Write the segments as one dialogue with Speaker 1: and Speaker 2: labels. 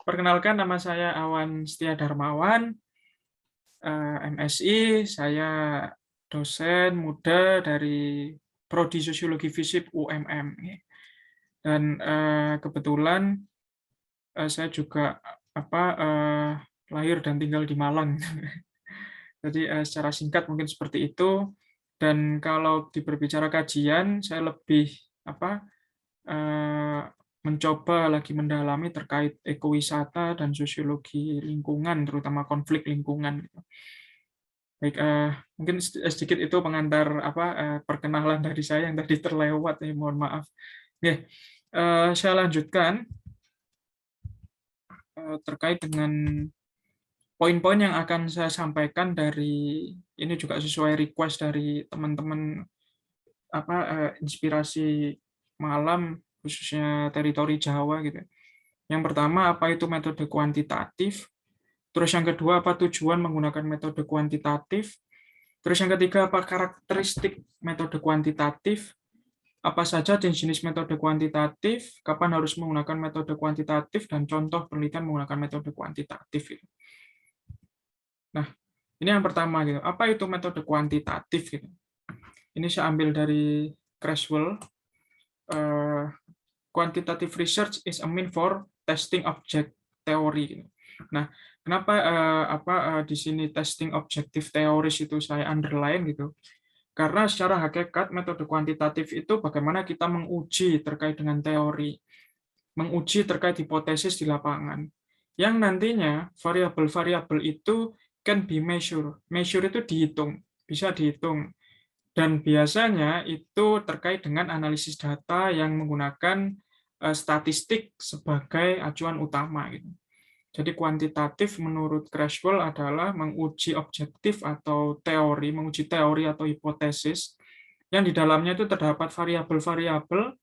Speaker 1: Perkenalkan, nama saya Awan Setia Darmawan, MSI. Saya dosen muda dari Prodi Sosiologi FISIP UMM. Dan kebetulan saya juga lahir dan tinggal di Malang. Jadi secara singkat mungkin seperti itu. Dan kalau berbicara kajian, saya lebih eh, mencoba lagi mendalami terkait ekowisata dan sosiologi lingkungan, terutama konflik lingkungan. Baik, mungkin sedikit itu pengantar perkenalan dari saya yang tadi terlewat, mohon maaf. Oke, saya lanjutkan terkait dengan poin-poin yang akan saya sampaikan dari ini juga sesuai request dari teman-teman inspirasi malam khususnya teritori Jawa gitu. Yang pertama, apa itu metode kuantitatif? Terus yang kedua, apa tujuan menggunakan metode kuantitatif? Terus yang ketiga, apa karakteristik metode kuantitatif? Apa saja jenis metode kuantitatif? Kapan harus menggunakan metode kuantitatif? Dan contoh penelitian menggunakan metode kuantitatif. Nah, ini yang pertama gitu. Apa itu metode kuantitatif gitu? Ini saya ambil dari Creswell. Quantitative research is a mean for testing object theory. Nah, kenapa di sini testing objective theories itu saya underline gitu? Karena secara hakikat metode kuantitatif itu bagaimana kita menguji terkait dengan teori, menguji terkait hipotesis di lapangan, yang nantinya variabel-variabel itu can be measure. Measure itu dihitung, bisa dihitung. Dan biasanya itu terkait dengan analisis data yang menggunakan statistik sebagai acuan utama. Gitu. Jadi kuantitatif menurut Creswell adalah menguji objektif atau teori, menguji teori atau hipotesis yang di dalamnya itu terdapat variabel-variabel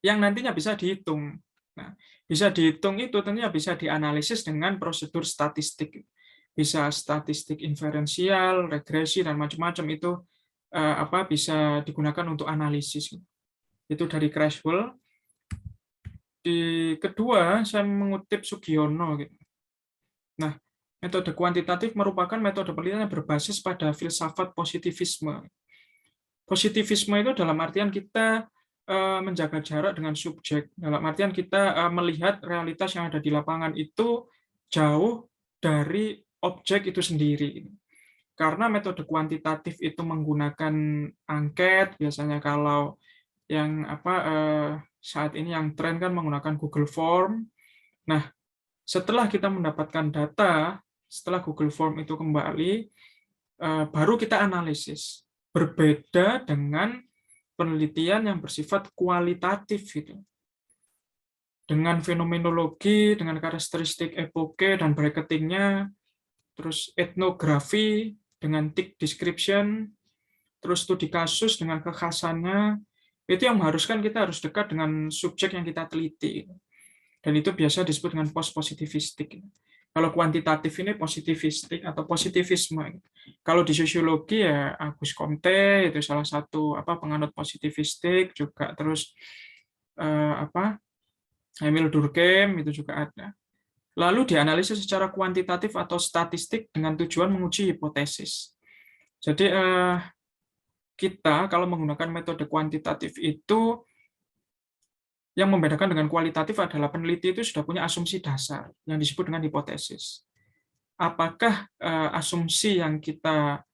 Speaker 1: yang nantinya bisa dihitung. Nah, bisa dihitung itu tentunya bisa dianalisis dengan prosedur statistik. Bisa statistik inferensial, regresi, dan macam-macam itu bisa digunakan untuk analisis. Itu dari Creswell. Di kedua, saya mengutip Sugiono. Nah, metode kuantitatif merupakan metode penelitian yang berbasis pada filsafat positivisme. Positivisme itu dalam artian kita menjaga jarak dengan subjek. Dalam artian kita melihat realitas yang ada di lapangan itu jauh dari objek itu sendiri. Karena metode kuantitatif itu menggunakan angket, biasanya kalau yang saat ini yang tren kan menggunakan Google Form. Nah, setelah kita mendapatkan data, setelah Google Form itu kembali, baru kita analisis. Berbeda dengan penelitian yang bersifat kualitatif gitu. Dengan fenomenologi, dengan karakteristik epoke dan bracketingnya, terus etnografi dengan tick description, terus studi kasus dengan kekhasannya, itu yang mengharuskan kita harus dekat dengan subjek yang kita teliti. Dan itu biasa disebut dengan post-positivistik. Kalau kuantitatif ini positivistik atau positivisme. Kalau di sosiologi ya Auguste Comte itu salah satu penganut positivistik juga, terus Emil Durkheim itu juga ada. Lalu dianalisis secara kuantitatif atau statistik dengan tujuan menguji hipotesis. Jadi kita kalau menggunakan metode kuantitatif itu yang membedakan dengan kualitatif adalah peneliti itu sudah punya asumsi dasar yang disebut dengan hipotesis. Apakah asumsi yang kita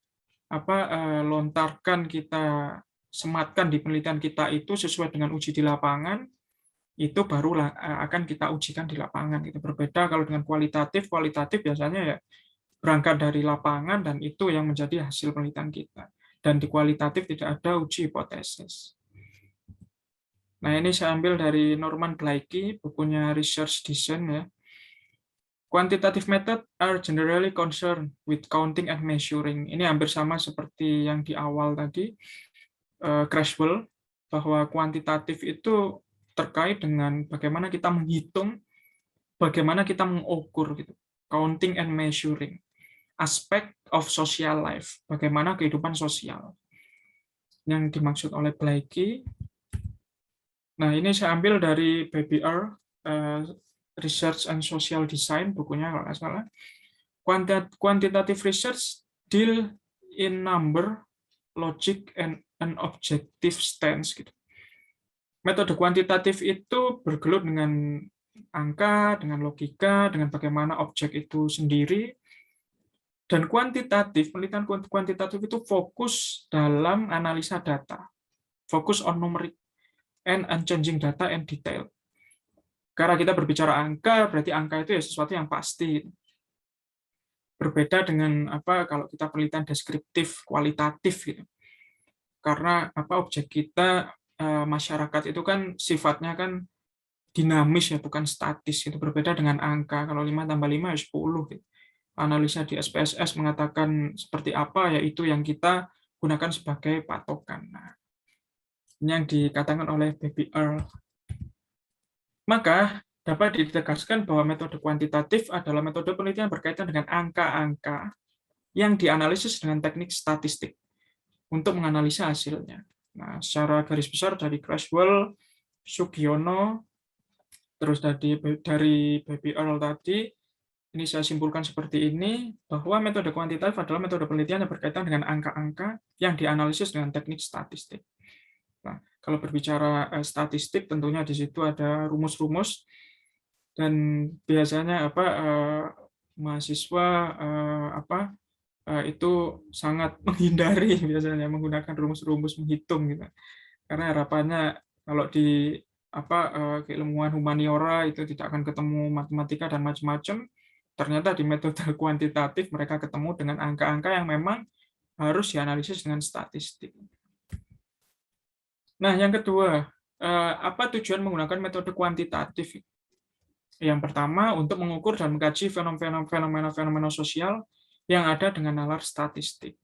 Speaker 1: lontarkan, kita sematkan di penelitian kita itu sesuai dengan uji di lapangan, itu baru akan kita ujikan di lapangan. Itu berbeda kalau dengan kualitatif. Kualitatif biasanya ya berangkat dari lapangan dan itu yang menjadi hasil penelitian kita. Dan di kualitatif tidak ada uji hipotesis. Nah, ini saya ambil dari Norman Blaikie, bukunya Research Design ya. Quantitative method are generally concerned with counting and measuring. Ini hampir sama seperti yang di awal tadi, Creswell, bahwa kuantitatif itu terkait dengan bagaimana kita menghitung, bagaimana kita mengukur gitu. Counting and measuring. Aspect of social life, bagaimana kehidupan sosial. Yang dimaksud oleh Blaikie. Nah, ini saya ambil dari Baby R, Research and Social Design, bukunya kalau nggak salah. Quantitative research deal in number, logic, and an objective stance. Gitu. Metode kuantitatif itu bergelut dengan angka, dengan logika, dengan bagaimana objek itu sendiri. Dan kuantitatif, penelitian kuantitatif itu fokus dalam analisa data, fokus on numeric and unchanging data and detail. Karena kita berbicara angka, berarti angka itu ya sesuatu yang pasti. Berbeda dengan apa kalau kita penelitian deskriptif, kualitatif gitu. Karena apa objek kita masyarakat itu kan sifatnya kan dinamis ya, bukan statis gitu. Berbeda dengan angka. Kalau 5 tambah 5 ya 10 gitu. Analisa di SPSS mengatakan seperti apa, yaitu yang kita gunakan sebagai patokan. Nah, ini yang dikatakan oleh Baby Earl. Maka dapat ditegaskan bahwa metode kuantitatif adalah metode penelitian berkaitan dengan angka-angka yang dianalisis dengan teknik statistik untuk menganalisa hasilnya. Nah, secara garis besar dari Creswell, Sugiono, terus dari Baby Earl tadi, ini saya simpulkan seperti ini, bahwa metode kuantitatif adalah metode penelitian yang berkaitan dengan angka-angka yang dianalisis dengan teknik statistik. Nah, kalau berbicara statistik, tentunya di situ ada rumus-rumus, dan biasanya mahasiswa itu sangat menghindari biasanya menggunakan rumus-rumus menghitung gitu. Karena harapannya kalau di keilmuan humaniora itu tidak akan ketemu matematika dan macam-macam. Ternyata di metode kuantitatif mereka ketemu dengan angka-angka yang memang harus dianalisis dengan statistik. Nah, yang kedua, apa tujuan menggunakan metode kuantitatif? Yang pertama, untuk mengukur dan mengkaji fenomena-fenomena sosial yang ada dengan nalar statistik.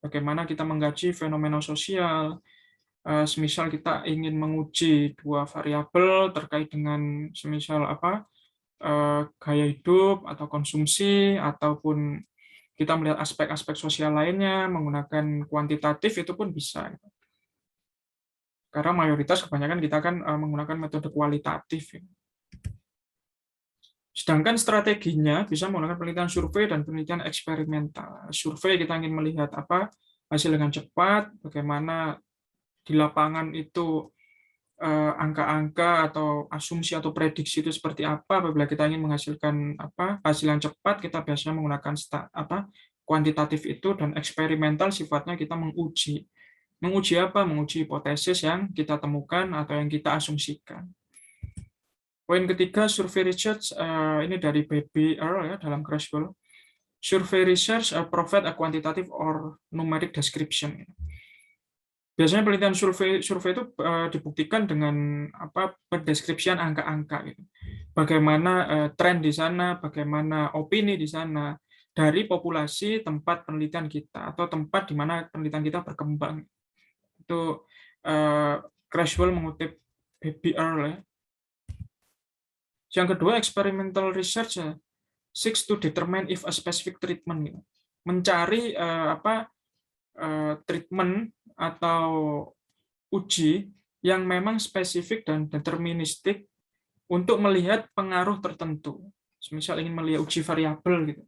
Speaker 1: Bagaimana kita mengkaji fenomena sosial, semisal kita ingin menguji dua variabel terkait dengan semisal gaya hidup atau konsumsi, ataupun kita melihat aspek-aspek sosial lainnya menggunakan kuantitatif, itu pun bisa. Karena mayoritas kebanyakan kita kan menggunakan metode kualitatif. Sedangkan strateginya bisa menggunakan penelitian survei dan penelitian eksperimental. Survei kita ingin melihat apa hasil dengan cepat, bagaimana di lapangan itu angka-angka atau asumsi atau prediksi itu seperti apa. Apabila kita ingin menghasilkan hasil yang cepat, kita biasanya menggunakan kuantitatif itu, dan eksperimental sifatnya kita menguji. Menguji apa? Menguji hipotesis yang kita temukan atau yang kita asumsikan. Poin ketiga, survey research, ini dari Baby Earl ya, dalam Creswell. Survey research provide a quantitative or numeric description. Biasanya penelitian survei itu dibuktikan dengan pendeskripsian angka-angka. Gitu. Bagaimana tren di sana, bagaimana opini di sana dari populasi tempat penelitian kita atau tempat di mana penelitian kita berkembang. Itu Creswell mengutip Baby Earl ya. Yang kedua, experimental research seeks to determine if a specific treatment, mencari treatment atau uji yang memang spesifik dan deterministik untuk melihat pengaruh tertentu. Misal ingin melihat uji variabel gitu.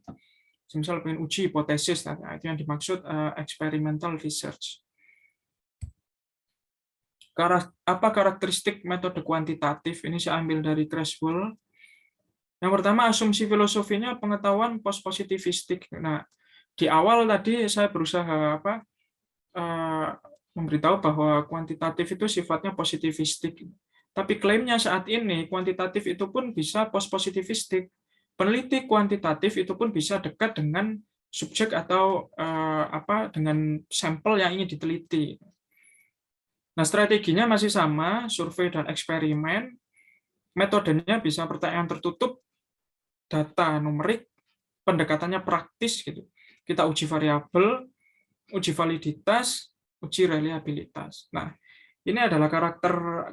Speaker 1: Misal ingin uji hipotesis, itu yang dimaksud experimental research. Apa karakteristik metode kuantitatif? Ini saya ambil dari Creswell. Yang pertama, asumsi filosofinya pengetahuan post-positivistik. Nah, di awal tadi saya berusaha memberitahu bahwa kuantitatif itu sifatnya positivistik. Tapi klaimnya saat ini kuantitatif itu pun bisa post-positivistik. Peneliti kuantitatif itu pun bisa dekat dengan subjek atau dengan sampel yang ingin diteliti. Nah, strateginya masih sama, survei dan eksperimen. Metodenya bisa pertanyaan tertutup, data numerik, pendekatannya praktis gitu. Kita uji variabel, uji validitas, uji reliabilitas. Nah, ini adalah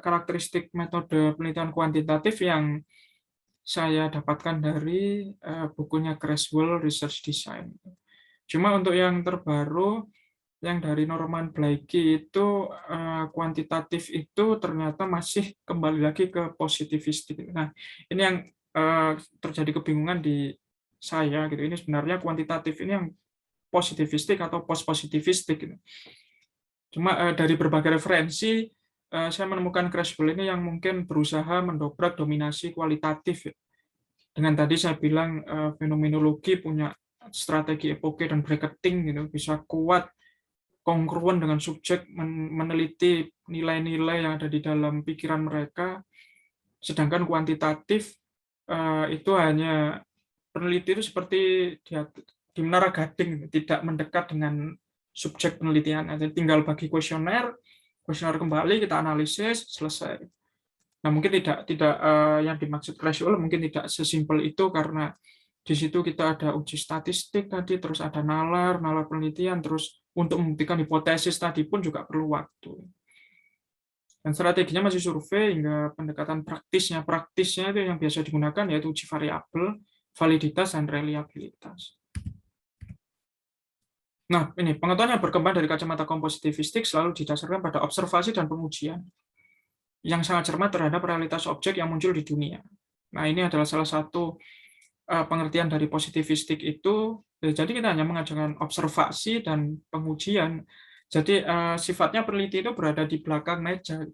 Speaker 1: karakteristik metode penelitian kuantitatif yang saya dapatkan dari bukunya Creswell Research Design. Cuma untuk yang terbaru, yang dari Norman Blaikie itu kuantitatif itu ternyata masih kembali lagi ke positivistik. Nah, ini yang terjadi kebingungan di saya gitu. Ini sebenarnya kuantitatif ini yang positivistik atau post-positivistik gitu. Cuma dari berbagai referensi saya menemukan Creswell ini yang mungkin berusaha mendobrak dominasi kualitatif. Ya. Dengan tadi saya bilang fenomenologi punya strategi epoke dan bracketing gitu, bisa kuat kongruen dengan subjek, meneliti nilai-nilai yang ada di dalam pikiran mereka, sedangkan kuantitatif itu hanya peneliti itu seperti di menara gading, tidak mendekat dengan subjek penelitian. Jadi tinggal bagi kuesioner kembali kita analisis, selesai. Nah, mungkin tidak yang dimaksud Creswell mungkin tidak sesimpel itu, karena di situ kita ada uji statistik tadi, terus ada nalar penelitian, terus untuk membuktikan hipotesis tadi pun juga perlu waktu. Dan strateginya masih survei hingga pendekatan praktisnya. Praktisnya itu yang biasa digunakan yaitu uji variabel, validitas, dan reliabilitas. Nah, ini pengetahuan yang berkembang dari kacamata kompositivistik selalu didasarkan pada observasi dan pengujian yang sangat cermat terhadap realitas objek yang muncul di dunia. Nah, ini adalah salah satu pengertian dari positivistik itu. Jadi kita hanya mengajarkan observasi dan pengujian. Jadi sifatnya peneliti itu berada di belakang meja,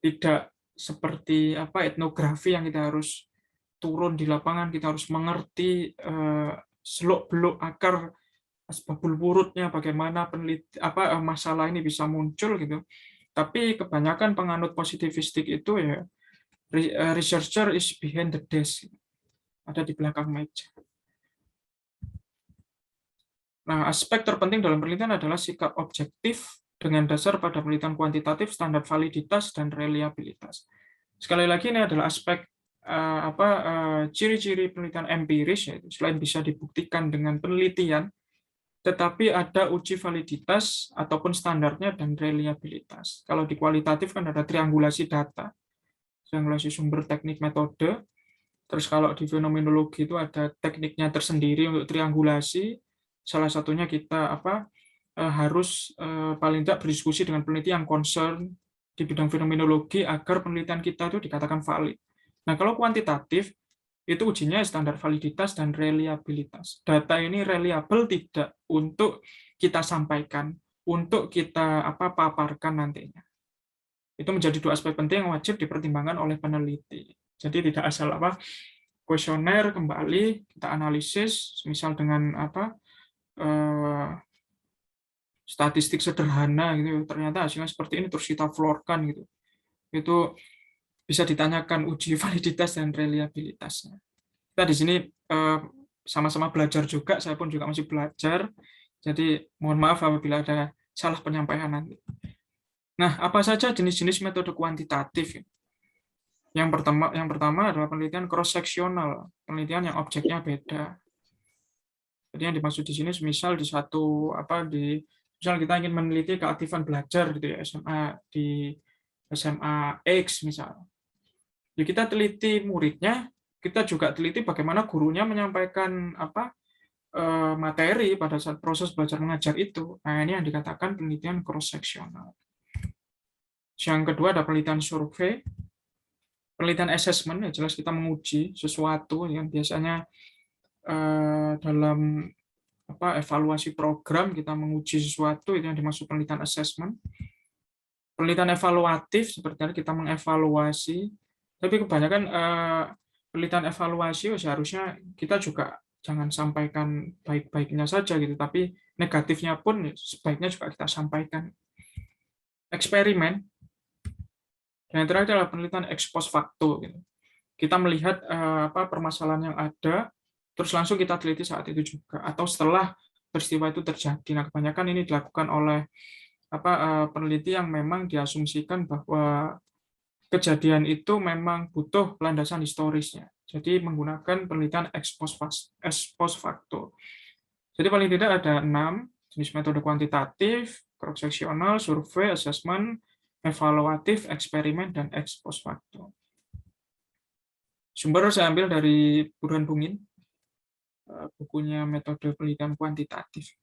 Speaker 1: tidak seperti etnografi yang kita harus turun di lapangan, kita harus mengerti seluk-beluk akar asbabul wurudnya, bagaimana masalah ini bisa muncul gitu. Tapi kebanyakan penganut positivistik itu ya researcher is behind the desk, ada di belakang meja. Nah, aspek terpenting dalam penelitian adalah sikap objektif dengan dasar pada penelitian kuantitatif, standar validitas, dan reliabilitas. Sekali lagi ini adalah aspek ciri-ciri penelitian empiris, yaitu selain bisa dibuktikan dengan penelitian, tetapi ada uji validitas ataupun standarnya dan reliabilitas. Kalau di kualitatif kan ada triangulasi data, triangulasi sumber, teknik, metode. Terus kalau di fenomenologi itu ada tekniknya tersendiri untuk triangulasi. Salah satunya kita harus paling tidak berdiskusi dengan peneliti yang concern di bidang fenomenologi agar penelitian kita itu dikatakan valid. Nah, kalau kuantitatif itu ujinya standar validitas dan reliabilitas. Data ini reliable tidak untuk kita sampaikan, untuk kita paparkan nantinya. Itu menjadi dua aspek penting yang wajib dipertimbangkan oleh peneliti. Jadi tidak asal kuesioner kembali kita analisis, misal dengan statistik sederhana gitu, ternyata hasilnya seperti ini terus kita florkan gitu. Itu bisa ditanyakan uji validitas dan reliabilitasnya. Kita di sini sama-sama belajar juga, saya pun juga masih belajar. Jadi mohon maaf apabila ada salah penyampaian nanti. Nah, apa saja jenis-jenis metode kuantitatif? Yang pertama adalah penelitian cross-seksional, penelitian yang objeknya beda. Jadi yang dimaksud di sini, misal misal kita ingin meneliti keaktifan belajar gitu ya, di SMA X misal. Ya kita teliti muridnya, kita juga teliti bagaimana gurunya menyampaikan materi pada saat proses belajar mengajar itu. Nah, ini yang dikatakan penelitian cross-seksional. Yang kedua ada penelitian survei. Penelitian assessment, ya jelas kita menguji sesuatu yang biasanya dalam evaluasi program kita menguji sesuatu, itu yang dimaksud penelitian assessment. Penelitian evaluatif seperti kita mengevaluasi, tapi kebanyakan penelitian evaluasi seharusnya kita juga jangan sampaikan baik-baiknya saja gitu, tapi negatifnya pun sebaiknya juga kita sampaikan. Eksperimen. Dan yang terakhir adalah penelitian ex post facto. Gitu. Kita melihat permasalahan yang ada, terus langsung kita teliti saat itu juga, atau setelah peristiwa itu terjadi. Nah, kebanyakan ini dilakukan oleh peneliti yang memang diasumsikan bahwa kejadian itu memang butuh landasan historisnya. Jadi menggunakan penelitian ex post facto. Jadi paling tidak ada 6 jenis metode kuantitatif, cross-seksional, survei, assessment, evaluatif, eksperimen, dan ex post facto. Sumber saya ambil dari Burhan Bungin, bukunya metode penelitian kuantitatif.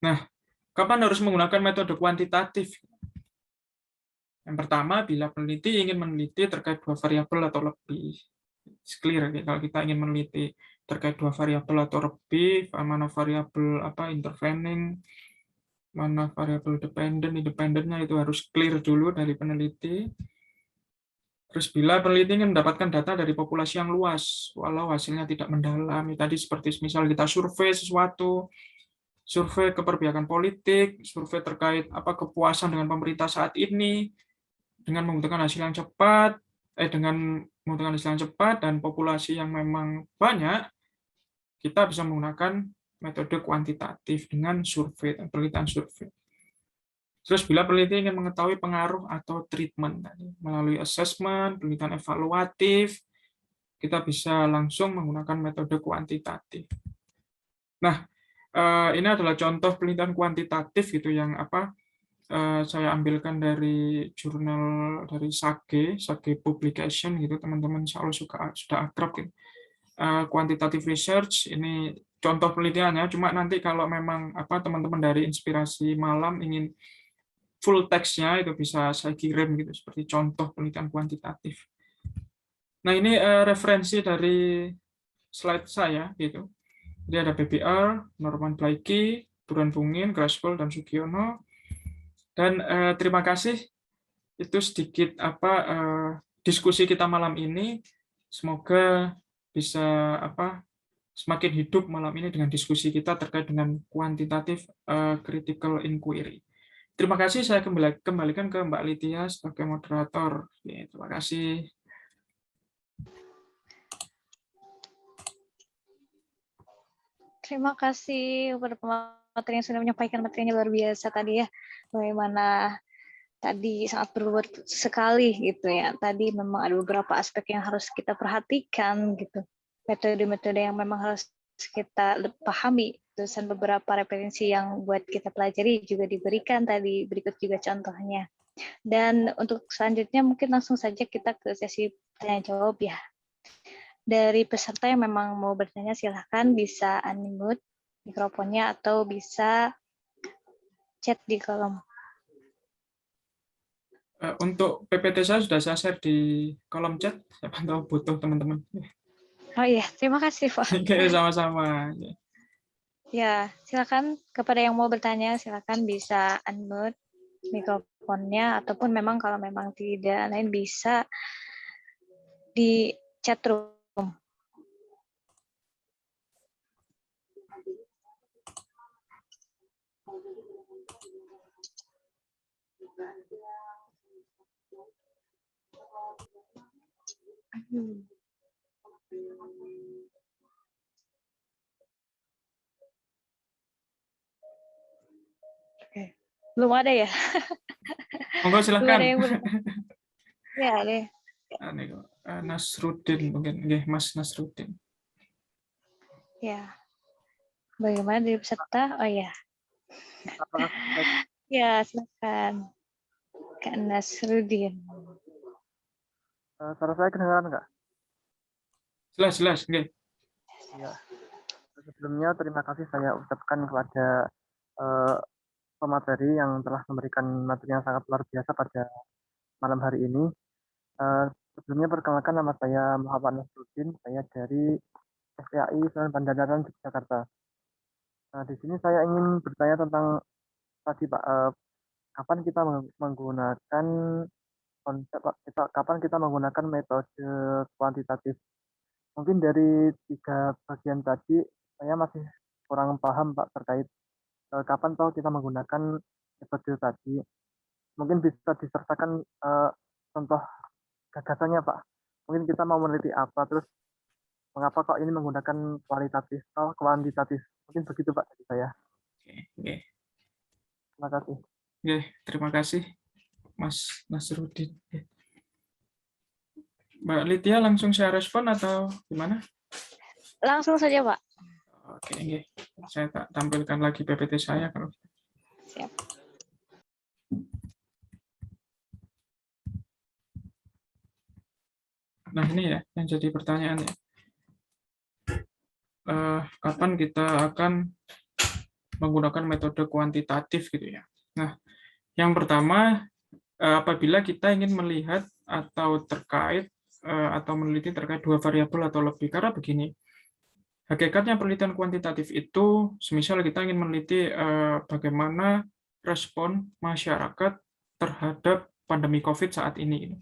Speaker 1: Nah, kapan harus menggunakan metode kuantitatif? Yang pertama, bila peneliti ingin meneliti terkait 2 variabel atau lebih. clear kalau kita ingin meneliti terkait dua variabel atau lebih, mana variabel intervening, mana variabel dependent, independennya itu harus clear dulu dari peneliti. Terus bila peneliti ingin mendapatkan data dari populasi yang luas, walau hasilnya tidak mendalam, tadi seperti misal kita survei sesuatu, survei keperpihakan politik, survei terkait kepuasan dengan pemerintah saat ini, dengan membutuhkan hasil yang cepat, dan populasi yang memang banyak, kita bisa menggunakan metode kuantitatif dengan survei, penelitian survei. Terus bila peneliti ingin mengetahui pengaruh atau treatment melalui assessment, penelitian evaluatif, kita bisa langsung menggunakan metode kuantitatif. Nah, ini adalah contoh penelitian kuantitatif gitu yang saya ambilkan dari jurnal dari Sage Publication gitu, teman-teman insya Allah sudah akrab gitu. Quantitative research ini contoh penelitiannya, cuma nanti kalau memang teman-teman dari Inspirasi Malam ingin full text-nya itu bisa saya kirim gitu seperti contoh penelitian kuantitatif. Nah, ini referensi dari slide saya gitu. Jadi ada BBR, Norman Blaikie, Buran Bungin, Graspol, dan Sugiono. Dan terima kasih, itu sedikit diskusi kita malam ini. Semoga bisa semakin hidup malam ini dengan diskusi kita terkait dengan kuantitatif critical inquiry. Terima kasih, saya kembalikan ke Mbak Lydia sebagai moderator. Ya, terima kasih.
Speaker 2: Terima kasih kepada pemateri yang sudah menyampaikan materinya luar biasa tadi ya. Bagaimana tadi sangat berbobot sekali gitu ya. Tadi memang ada beberapa aspek yang harus kita perhatikan gitu. Metode-metode yang memang harus kita pahami. Dan beberapa referensi yang buat kita pelajari juga diberikan tadi. Berikut juga contohnya. Dan untuk selanjutnya mungkin langsung saja kita ke sesi tanya jawab ya. Dari peserta yang memang mau bertanya silahkan bisa unmute mikrofonnya atau bisa chat di kolom.
Speaker 1: Untuk PPT saya sudah saya share di kolom chat. Siapa tahu butuh teman-teman.
Speaker 2: Oh iya, terima kasih Pak.
Speaker 1: Oke, sama-sama.
Speaker 2: Ya, silakan kepada yang mau bertanya silakan bisa unmute mikrofonnya ataupun memang kalau memang tidak lain bisa di chat room. Oke. Belum ada ya?
Speaker 1: Monggo silakan.
Speaker 2: Ya, deh.
Speaker 1: Nasruddin mungkin, Mas Nasruddin.
Speaker 2: Ya. Bagaimana dari peserta? Oh ya. Ya, silakan. Kak Nasruddin.
Speaker 3: Suara saya kedengaran nggak?
Speaker 1: Jelas. Okay.
Speaker 3: Ya. Sebelumnya terima kasih saya ucapkan kepada pemateri yang telah memberikan materi yang sangat luar biasa pada malam hari ini. Sebelumnya perkenalkan, nama saya Muhammad Nasruddin, saya dari SPAI Sunan Pangandaran Yogyakarta. Nah, di sini saya ingin bertanya tentang tadi Pak, kapan kita menggunakan metode kuantitatif. Mungkin dari 3 bagian tadi saya masih kurang paham Pak terkait kapan toh kita menggunakan metode tadi. Mungkin bisa disertakan contoh gagasannya Pak. Mungkin kita mau meneliti apa, terus mengapa kok ini menggunakan kualitatif atau kuantitatif. Mungkin begitu Pak dari saya.
Speaker 1: Oke.
Speaker 3: Terima kasih.
Speaker 1: Oke, terima kasih Mas Nasruddin. Mbak Lydia langsung saya respon atau gimana?
Speaker 2: Langsung saja Pak.
Speaker 1: Oke. Saya tampilkan lagi PPT saya kalau.
Speaker 2: Siap.
Speaker 1: Nah, ini ya yang jadi pertanyaannya. Kapan kita akan menggunakan metode kuantitatif gitu ya. Nah, yang pertama apabila kita ingin melihat atau terkait atau meneliti terkait dua variabel atau lebih. Karena begini, hakikatnya penelitian kuantitatif itu, semisal kita ingin meneliti bagaimana respon masyarakat terhadap pandemi COVID saat ini.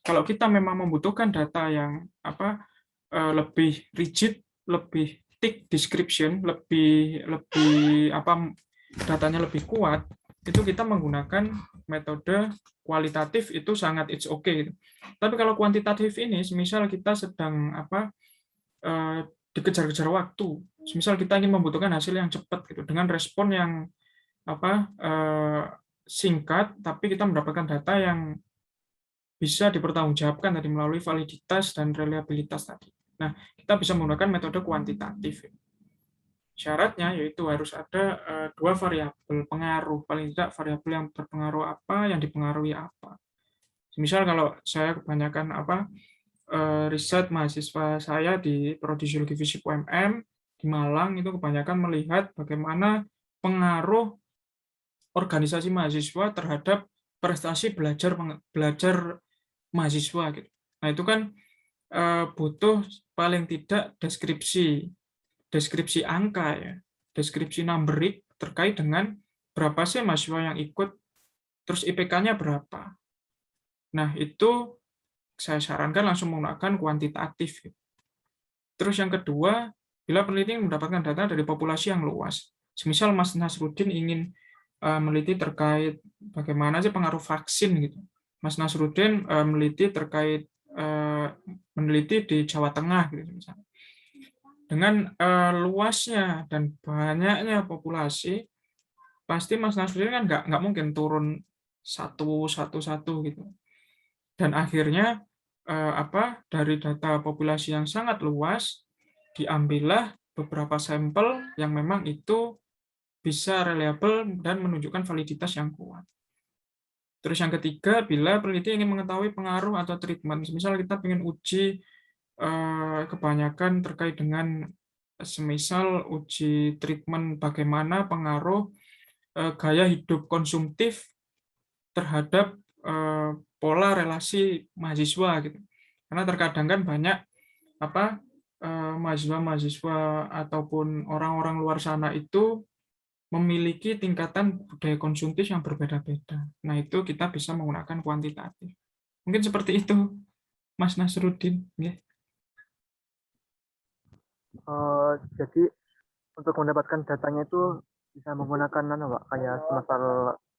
Speaker 1: Kalau kita memang membutuhkan data yang lebih rigid, lebih thick description, lebih datanya lebih kuat, itu kita menggunakan metode kualitatif itu sangat it's okay. Tapi kalau kuantitatif ini, misal kita sedang dikejar-kejar waktu, misal kita ingin membutuhkan hasil yang cepat gitu dengan respon yang singkat, tapi kita mendapatkan data yang bisa dipertanggungjawabkan tadi melalui validitas dan reliabilitas tadi. Nah, kita bisa menggunakan metode kuantitatif. Syaratnya yaitu harus ada dua variabel pengaruh, paling tidak variabel yang berpengaruh apa, yang dipengaruhi apa. Misal kalau saya kebanyakan riset mahasiswa saya di Prodi Geologi Fisik UMM di Malang itu kebanyakan melihat bagaimana pengaruh organisasi mahasiswa terhadap prestasi belajar mahasiswa gitu. Nah, itu kan butuh paling tidak deskripsi angka ya, deskripsi numerik terkait dengan berapa sih mahasiswa yang ikut, terus IPK-nya berapa. Nah, itu saya sarankan langsung menggunakan kuantitatif. Terus yang kedua, bila peneliti mendapatkan data dari populasi yang luas. Semisal Mas Nasruddin ingin meneliti terkait bagaimana sih pengaruh vaksin gitu. Mas Nasruddin meneliti di Jawa Tengah gitu misalnya. Dengan luasnya dan banyaknya populasi, pasti Mas Nasruddin kan nggak mungkin turun satu gitu. Dan akhirnya dari data populasi yang sangat luas diambillah beberapa sampel yang memang itu bisa reliable dan menunjukkan validitas yang kuat. Terus yang ketiga, bila peneliti ingin mengetahui pengaruh atau treatment, misal kita ingin uji kebanyakan terkait dengan semisal uji treatment bagaimana pengaruh gaya hidup konsumtif terhadap pola relasi mahasiswa gitu. Karena terkadang kan banyak mahasiswa-mahasiswa ataupun orang-orang luar sana itu memiliki tingkatan budaya konsumtif yang berbeda-beda. Nah, itu kita bisa menggunakan kuantitatif. Mungkin seperti itu, Mas Nasruddin.
Speaker 3: Jadi untuk mendapatkan datanya itu bisa menggunakan kayak semacam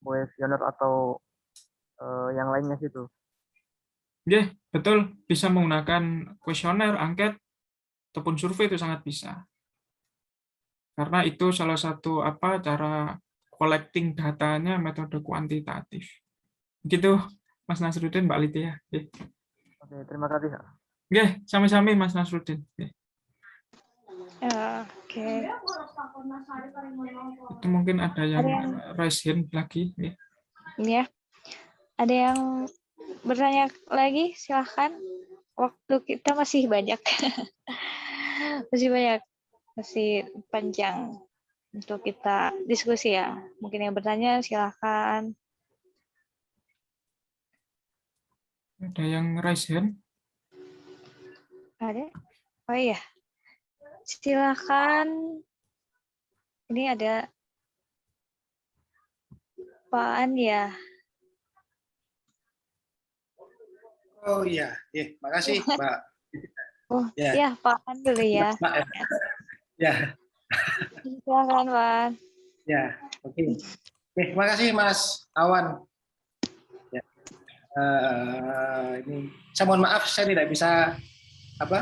Speaker 3: kuesioner atau yang lainnya gitu.
Speaker 1: Betul. Bisa menggunakan kuesioner, angket, ataupun survei itu sangat bisa. Karena itu salah satu cara collecting datanya metode kuantitatif. Gitu, Mas Nasruddin, Mbak Litia.
Speaker 3: Oke, terima kasih.
Speaker 1: Sami-sami Mas Nasruddin.
Speaker 2: Oke.
Speaker 1: Itu mungkin ada yang raise hand lagi.
Speaker 2: Ya. Ada yang bertanya lagi? Silahkan. Waktu kita masih banyak. Masih panjang untuk kita diskusi ya. Mungkin yang bertanya silahkan.
Speaker 1: Ada yang raise hand?
Speaker 2: Ada? Oh iya. Silahkan. Ini ada Pak An ya.
Speaker 4: Oh iya, makasih Mbak.
Speaker 2: Oh ya, Pak An dulu ya.
Speaker 4: Ya.
Speaker 2: Silakan Pak.
Speaker 4: Ya, oke. Terima kasih Mas Awan. Ya. Ini saya mohon maaf saya tidak bisa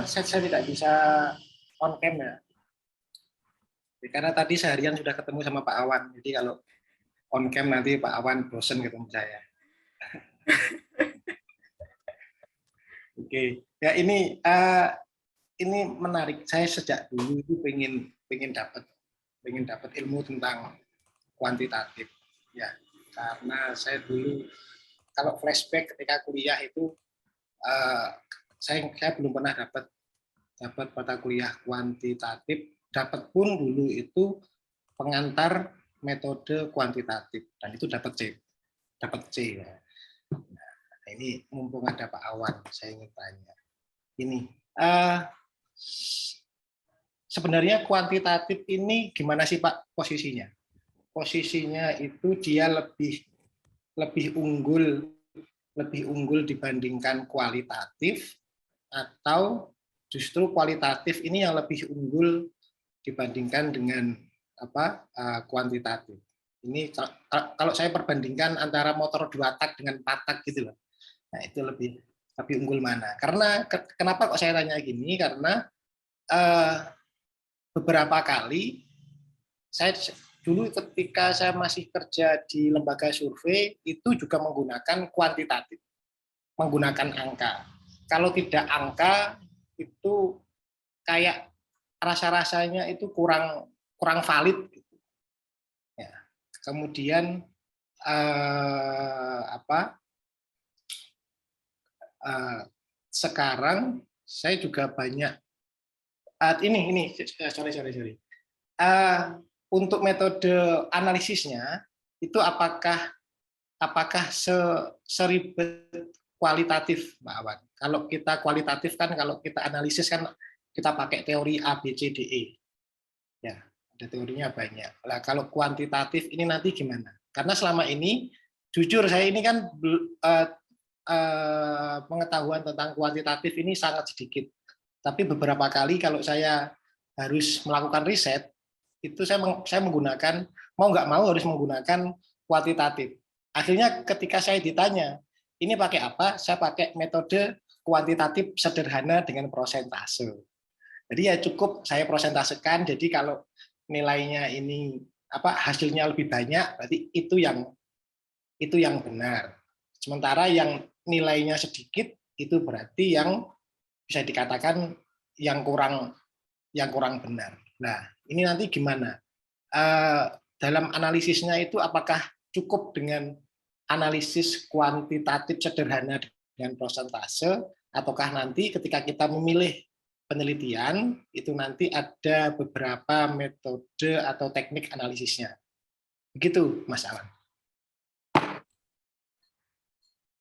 Speaker 4: saya tidak bisa on cam ya. Karena tadi seharian sudah ketemu sama Pak Awan. Jadi kalau on cam nanti Pak Awan bosen ketemu saya. Oke, ya ini menarik. Saya sejak dulu itu pengen dapat ilmu tentang kuantitatif, ya. Karena saya dulu kalau flashback ketika kuliah itu saya belum pernah dapat mata kuliah kuantitatif. Dapat pun dulu itu pengantar metode kuantitatif dan itu dapat C. Ya. Nah, ini mumpung ada Pak Awan, saya ingin tanya. Ini sebenarnya kuantitatif ini gimana sih Pak posisinya? Posisinya itu dia lebih unggul dibandingkan kualitatif, atau justru kualitatif ini yang lebih unggul dibandingkan dengan kuantitatif. Ini kalau saya perbandingkan antara motor 2 tak dengan 4 tak gitu loh. Nah, itu lebih unggul mana? Karena kenapa kok saya tanya gini? Karena beberapa kali saya dulu ketika saya masih kerja di lembaga survei itu juga menggunakan kuantitatif, menggunakan angka. Kalau tidak angka itu kayak rasa-rasanya itu kurang valid. Ya. Kemudian sekarang saya juga banyak sorry. Untuk metode analisisnya itu apakah seribet kualitatif, Mbak Awan? Kalau kita kualitatif kan, kalau kita analisis kan kita pakai teori A, B, C, D, E. Ya, ada teorinya banyak. Nah, kalau kuantitatif ini nanti gimana? Karena selama ini, jujur saya ini kan pengetahuan tentang kuantitatif ini sangat sedikit. Tapi beberapa kali kalau saya harus melakukan riset, itu saya menggunakan, mau nggak mau harus menggunakan kuantitatif. Akhirnya ketika saya ditanya, ini pakai apa? Saya pakai metode kuantitatif sederhana dengan prosentase. Jadi ya cukup saya prosentasekan, jadi kalau nilainya ini hasilnya lebih banyak, berarti itu yang benar. Sementara yang nilainya sedikit, itu berarti yang bisa dikatakan yang kurang benar. Nah, ini nanti gimana? Dalam analisisnya itu apakah cukup dengan analisis kuantitatif sederhana dengan prosentase, ataukah nanti ketika kita memilih penelitian, itu nanti ada beberapa metode atau teknik analisisnya. Begitu, Mas Alan.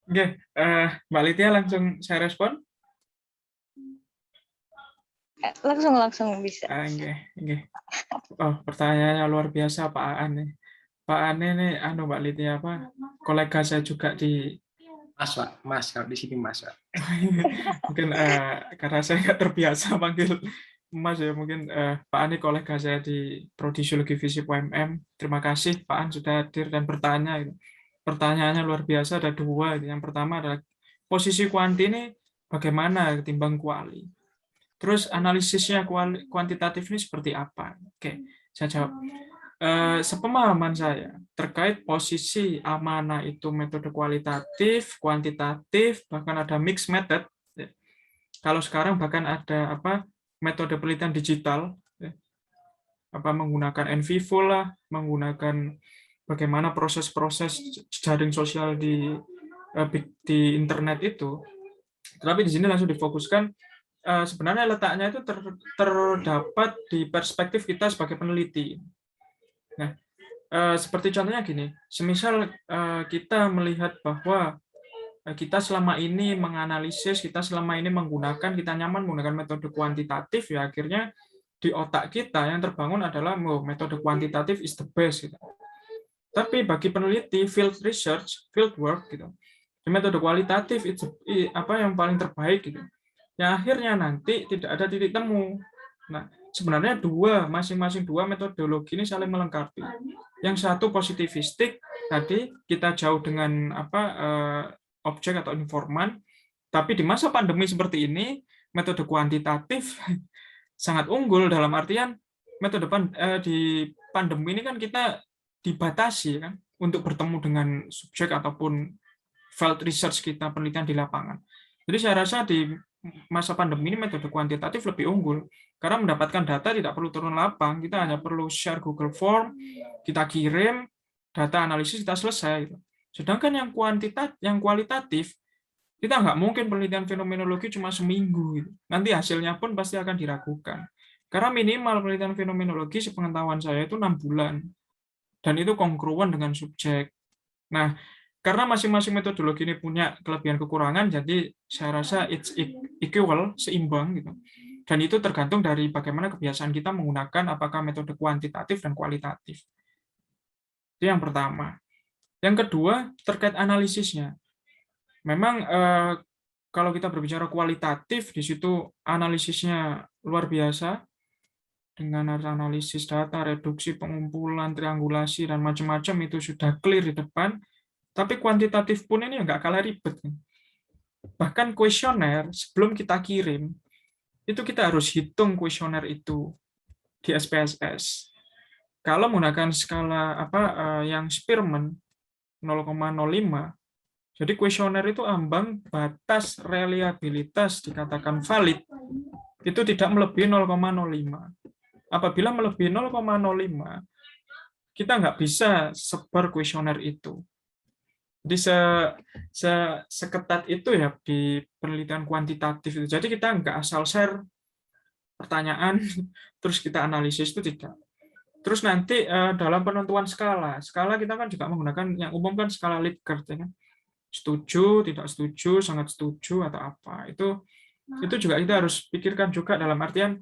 Speaker 1: Oke, Mbak Litya langsung saya respon.
Speaker 2: Langsung bisa.
Speaker 1: Oke. Oh, pertanyaannya luar biasa Pak Aan nih. Pak Aan ini Mbak Litya kolega saya juga di
Speaker 4: Mas kalau di sini Mas.
Speaker 1: Mungkin karena saya nggak terbiasa panggil Mas ya, mungkin Pak An ini kolega saya di Prodi Sosiologi Fisip UMM. Terima kasih Pak An sudah hadir dan bertanya. Pertanyaannya luar biasa, ada 2. Yang pertama adalah posisi kuanti ini bagaimana ketimbang kuali. Terus analisisnya kuantitatif ini seperti apa? Oke, saya jawab. Sepemahaman saya terkait posisi amanah itu metode kualitatif, kuantitatif, bahkan ada mixed method. Kalau sekarang bahkan ada metode penelitian digital, menggunakan NVivo lah, menggunakan bagaimana proses-proses jaring sosial di internet itu. Tetapi di sini langsung difokuskan sebenarnya letaknya itu terdapat di perspektif kita sebagai peneliti. Nah, seperti contohnya gini, semisal kita melihat bahwa kita selama ini menganalisis, kita selama ini kita nyaman menggunakan metode kuantitatif, ya akhirnya di otak kita yang terbangun adalah metode kuantitatif is the best. Gitu. Tapi bagi peneliti, field research, field work, gitu, metode kualitatif itu yang paling terbaik. Gitu. Yang akhirnya nanti tidak ada titik temu. Nah, sebenarnya masing-masing dua metodologi ini saling melengkapi. Yang satu positivistik, tadi kita jauh dengan objek atau informan, tapi di masa pandemi seperti ini, metode kuantitatif sangat unggul dalam artian metode di pandemi ini kan kita dibatasi kan untuk bertemu dengan subjek ataupun field research kita, penelitian di lapangan. Jadi saya rasa di masa pandemi ini metode kuantitatif lebih unggul karena mendapatkan data tidak perlu turun lapang, kita hanya perlu share Google Form, kita kirim data analisis, kita selesai. Sedangkan yang kualitatif kita nggak mungkin penelitian fenomenologi cuma seminggu, nanti hasilnya pun pasti akan diragukan. Karena minimal penelitian fenomenologi sepengetahuan saya itu 6 bulan, dan itu kongruen dengan subjek. Nah, karena masing-masing metodologi ini punya kelebihan kekurangan, jadi saya rasa it's equal, seimbang gitu. Dan itu tergantung dari bagaimana kebiasaan kita menggunakan apakah metode kuantitatif dan kualitatif. Itu yang pertama. Yang kedua, terkait analisisnya. Memang kalau kita berbicara kualitatif, di situ analisisnya luar biasa, dengan analisis data, reduksi, pengumpulan, triangulasi, dan macam-macam itu sudah clear di depan. Tapi kuantitatif pun ini nggak kalah ribet. Bahkan kuesioner, sebelum kita kirim, itu kita harus hitung kuesioner itu di SPSS. Kalau menggunakan skala yang Spearman 0,05, jadi kuesioner itu ambang batas reliabilitas dikatakan valid itu tidak melebihi 0,05. Apabila melebihi 0,05, kita nggak bisa sebar kuesioner itu. Jadi seketat itu ya di penelitian kuantitatif itu. Jadi kita nggak asal share pertanyaan terus kita analisis, itu tidak. Terus nanti dalam penentuan skala kita kan juga menggunakan yang umum kan skala Likert, ya kan? Setuju, tidak setuju, sangat setuju atau apa. Itu juga kita harus pikirkan juga dalam artian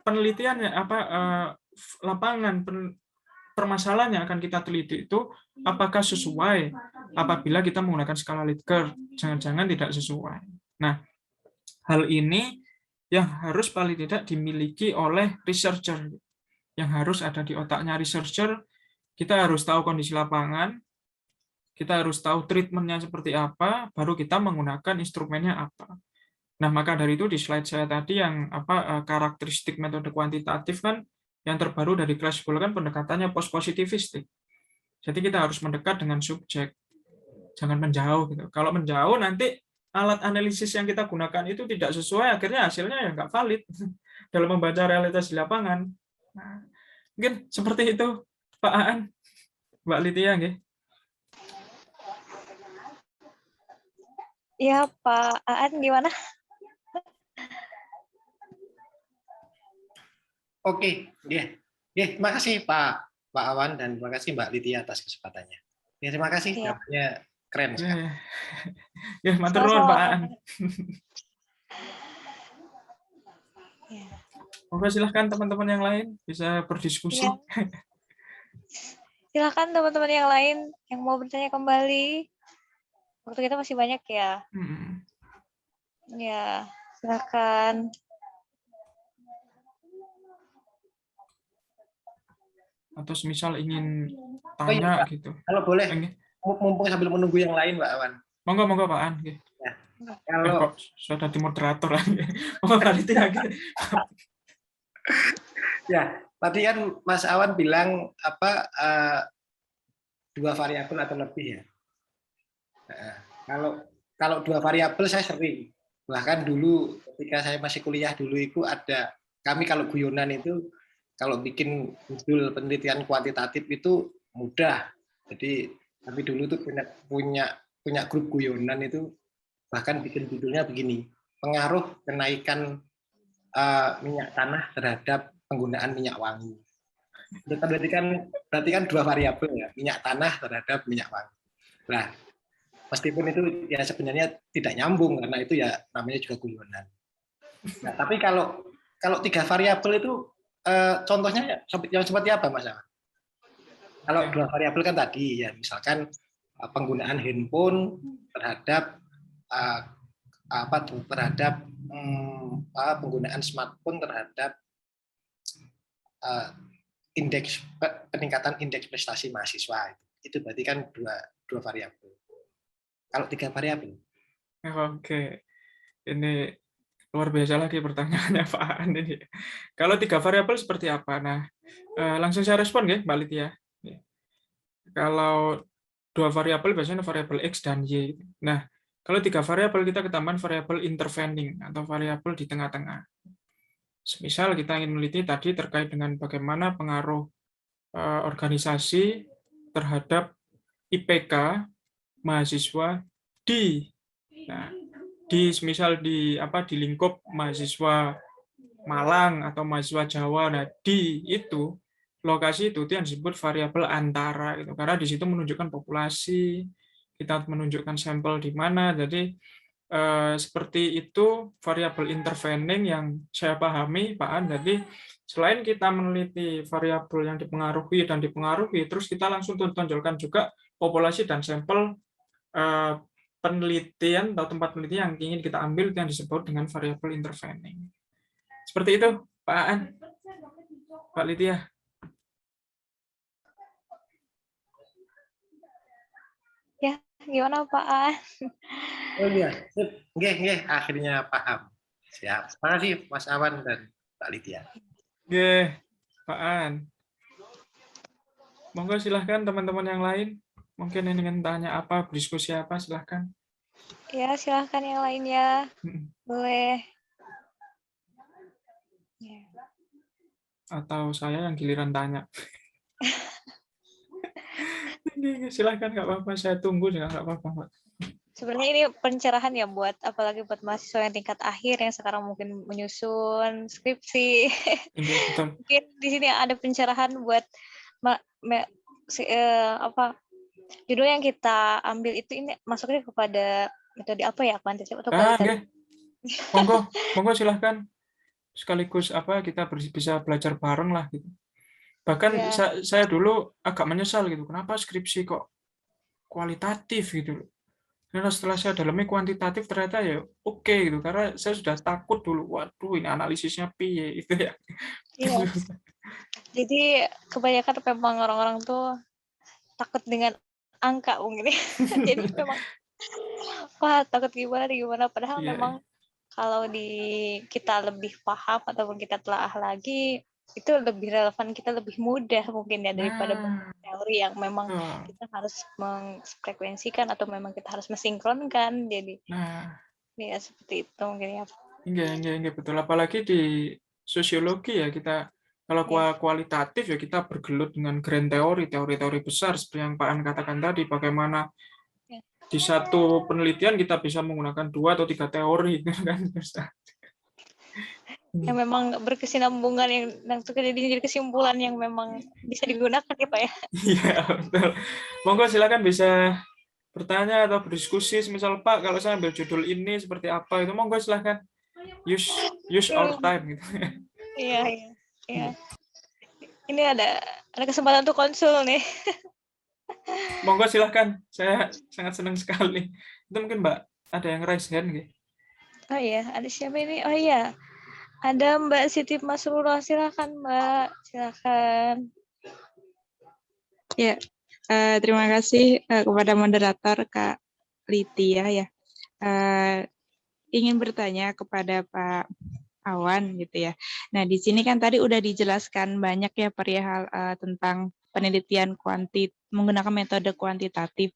Speaker 1: penelitiannya lapangan permasalahan yang akan kita teliti itu apakah sesuai apabila kita menggunakan skala Likert, jangan-jangan tidak sesuai. Nah, hal ini yang harus paling tidak dimiliki oleh researcher, yang harus ada di otaknya researcher. Kita harus tahu kondisi lapangan, kita harus tahu treatmentnya seperti apa, baru kita menggunakan instrumennya apa. Nah, maka dari itu di slide saya tadi yang karakteristik metode kuantitatif kan yang terbaru dari Clashball kan pendekatannya post-positivistik. Jadi kita harus mendekat dengan subjek, jangan menjauh gitu. Kalau menjauh nanti alat analisis yang kita gunakan itu tidak sesuai, akhirnya hasilnya ya nggak valid dalam membaca realitas di lapangan. Nah, mungkin seperti itu, Pak Aan, Mbak Litia, nggih.
Speaker 2: Ya, Pak Aan gimana?
Speaker 4: Oke, ya. Terima kasih Pak Awan dan terima kasih Mbak Litia atas kesempatannya. Ya, terima kasih, jawabannya keren sekali.
Speaker 1: Ya, matur nuwun Pak Aan. Oke, silahkan teman-teman yang lain bisa berdiskusi.
Speaker 2: Ya. Silahkan teman-teman yang lain yang mau bertanya kembali. Waktu kita masih banyak ya. Ya, silahkan.
Speaker 1: Atau misal ingin tanya gitu.
Speaker 4: Kalau boleh, mumpung sambil menunggu yang lain, Mbak Awan.
Speaker 1: Monggo Pak Aan.
Speaker 4: Ya. Kalau
Speaker 1: sudah di moderator lagi. Monggo Pak Litia.
Speaker 4: Ya, tadi kan Mas Awan bilang dua variabel atau lebih ya. Nah, kalau dua variabel saya sering. Bahkan dulu ketika saya masih kuliah dulu itu ada kami kalau guyonan itu kalau bikin judul penelitian kuantitatif itu mudah. Jadi kami dulu tuh punya grup guyonan itu bahkan bikin judulnya begini, pengaruh kenaikan minyak tanah terhadap penggunaan minyak wangi. Itu berarti kan dua variabel ya, minyak tanah terhadap minyak wangi. Nah, meskipun itu ya sebenarnya tidak nyambung karena itu ya namanya juga guyonan. Nah, tapi kalau tiga variabel itu contohnya yang seperti apa, Mas Awan? Kalau dua variabel kan tadi ya misalkan penggunaan handphone terhadap penggunaan smartphone terhadap peningkatan indeks prestasi mahasiswa. Itu berarti kan dua variabel. Kalau tiga variabel?
Speaker 1: Oke, ini luar biasa lagi pertanyaannya Pak Aan ini. Kalau tiga variabel seperti apa? Nah, langsung saya respon ya, Mbak Litia. Kalau dua variabel biasanya variabel X dan Y. Nah, kalau tiga variabel kita ketambahan variabel intervening atau variabel di tengah-tengah. Misal kita ingin meneliti tadi terkait dengan bagaimana pengaruh organisasi terhadap IPK mahasiswa misal di lingkup mahasiswa Malang atau mahasiswa Jawa. Nah, itu lokasi itu yang disebut variabel antara gitu. Karena di situ menunjukkan populasi, kita menunjukkan sampel di mana. Jadi seperti itu variabel intervening yang saya pahami, Pak An. Jadi selain kita meneliti variabel yang dipengaruhi dan dipengaruhi, terus kita langsung tonjolkan juga populasi dan sampel penelitian atau tempat penelitian yang ingin kita ambil yang disebut dengan variabel intervening. Seperti itu, Pak An, Pak Litya.
Speaker 2: Ya, gimana Pak An?
Speaker 4: Oh iya, sip. Nggih, akhirnya paham. Siap. Terima kasih Mas Awan dan Mbak Lydia.
Speaker 1: Oke, Pak An. Monggo silahkan teman-teman yang lain. Mungkin ingin tanya apa, berdiskusi apa, silahkan.
Speaker 2: Ya, silahkan yang lainnya. Boleh. Ya.
Speaker 1: Atau saya yang giliran tanya. Silahkan, nggak apa-apa. Saya tunggu juga nggak apa-apa, Pak.
Speaker 2: Sebenarnya ini pencerahan ya buat apalagi buat mahasiswa yang tingkat akhir yang sekarang mungkin menyusun skripsi.
Speaker 1: Betul.
Speaker 2: Mungkin di sini ada pencerahan buat judul yang kita ambil itu ini masuknya kepada metode apa ya, kuantitatif atau kualitatif?
Speaker 1: Monggo silahkan. Sekaligus kita bisa belajar bareng lah gitu. Bahkan
Speaker 2: Ya.
Speaker 1: saya dulu agak menyesal gitu. Kenapa skripsi kok kualitatif gitu. Karena setelah saya dalami kuantitatif ternyata ya oke gitu. Karena saya sudah takut dulu. Waduh, ini analisisnya piye itu ya.
Speaker 2: Iya. Jadi kebanyakan memang orang-orang tuh takut dengan angka mungkin. Jadi memang wah takut gimana padahal memang kalau kita lebih paham ataupun kita telah lagi itu lebih relevan, kita lebih mudah mungkin ya daripada teori yang memang kita harus mengfrekuensikan atau memang kita harus mensinkronkan. Jadi ya seperti itu mungkin ya.
Speaker 1: Enggak betul. Apalagi di sosiologi ya kita kalau kualitatif ya kita bergelut dengan grand teori-teori besar seperti yang Pak An katakan tadi, bagaimana di satu penelitian kita bisa menggunakan 2 atau 3 teori kan.
Speaker 2: Yang memang berkesinambungan yang jadi kesimpulan yang memang bisa digunakan ya Pak ya.
Speaker 1: Iya betul. Monggo silakan bisa bertanya atau berdiskusi. Misal Pak, kalau saya ambil judul ini seperti apa itu, monggo silakan. Use our time gitu.
Speaker 2: Iya. Ini ada kesempatan untuk konsul nih.
Speaker 1: Monggo silahkan, saya sangat senang sekali. Itu mungkin Mbak, ada yang raise hand gitu.
Speaker 2: Oh iya, ada siapa ini? Oh iya, ada Mbak Siti Masrurah, silakan Mbak, silakan.
Speaker 5: Ya, terima kasih kepada moderator Kak Lydia ya. Ingin bertanya kepada Pak Awan gitu ya. Nah di sini kan tadi udah dijelaskan banyak ya perihal tentang penelitian menggunakan metode kuantitatif.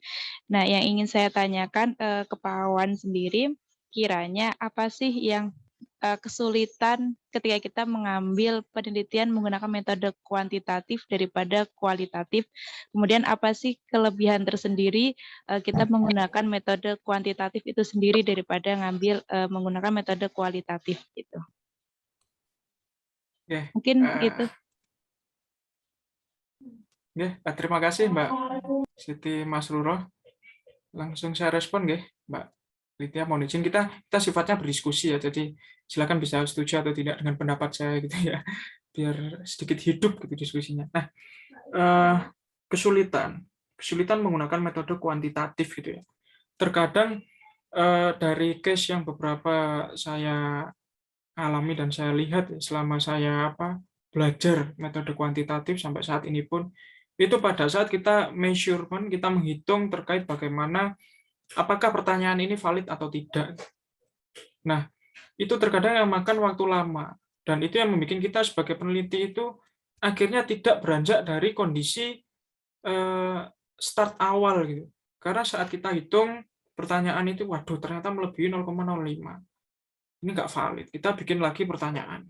Speaker 5: Nah yang ingin saya tanyakan ke Pak Awan sendiri, kiranya apa sih yang kesulitan ketika kita mengambil penelitian menggunakan metode kuantitatif daripada kualitatif. Kemudian apa sih kelebihan tersendiri kita menggunakan metode kuantitatif itu sendiri daripada menggunakan metode kualitatif gitu. Mungkin itu.
Speaker 1: Terima kasih Mbak Siti Masrurah. Langsung saya respon Mbak Lydia, mohon izin kita sifatnya berdiskusi ya, jadi silakan bisa setuju atau tidak dengan pendapat saya gitu ya, biar sedikit hidup gitu diskusinya. Nah, kesulitan menggunakan metode kuantitatif gitu ya. Terkadang dari case yang beberapa saya alami dan saya lihat selama saya belajar metode kuantitatif sampai saat ini pun, itu pada saat kita measurement, kita menghitung terkait bagaimana apakah pertanyaan ini valid atau tidak. Nah, itu terkadang yang makan waktu lama. Dan itu yang membuat kita sebagai peneliti itu akhirnya tidak beranjak dari kondisi start awal gitu. Karena saat kita hitung pertanyaan itu, waduh ternyata melebihi 0,05. Ini nggak valid. Kita bikin lagi pertanyaan.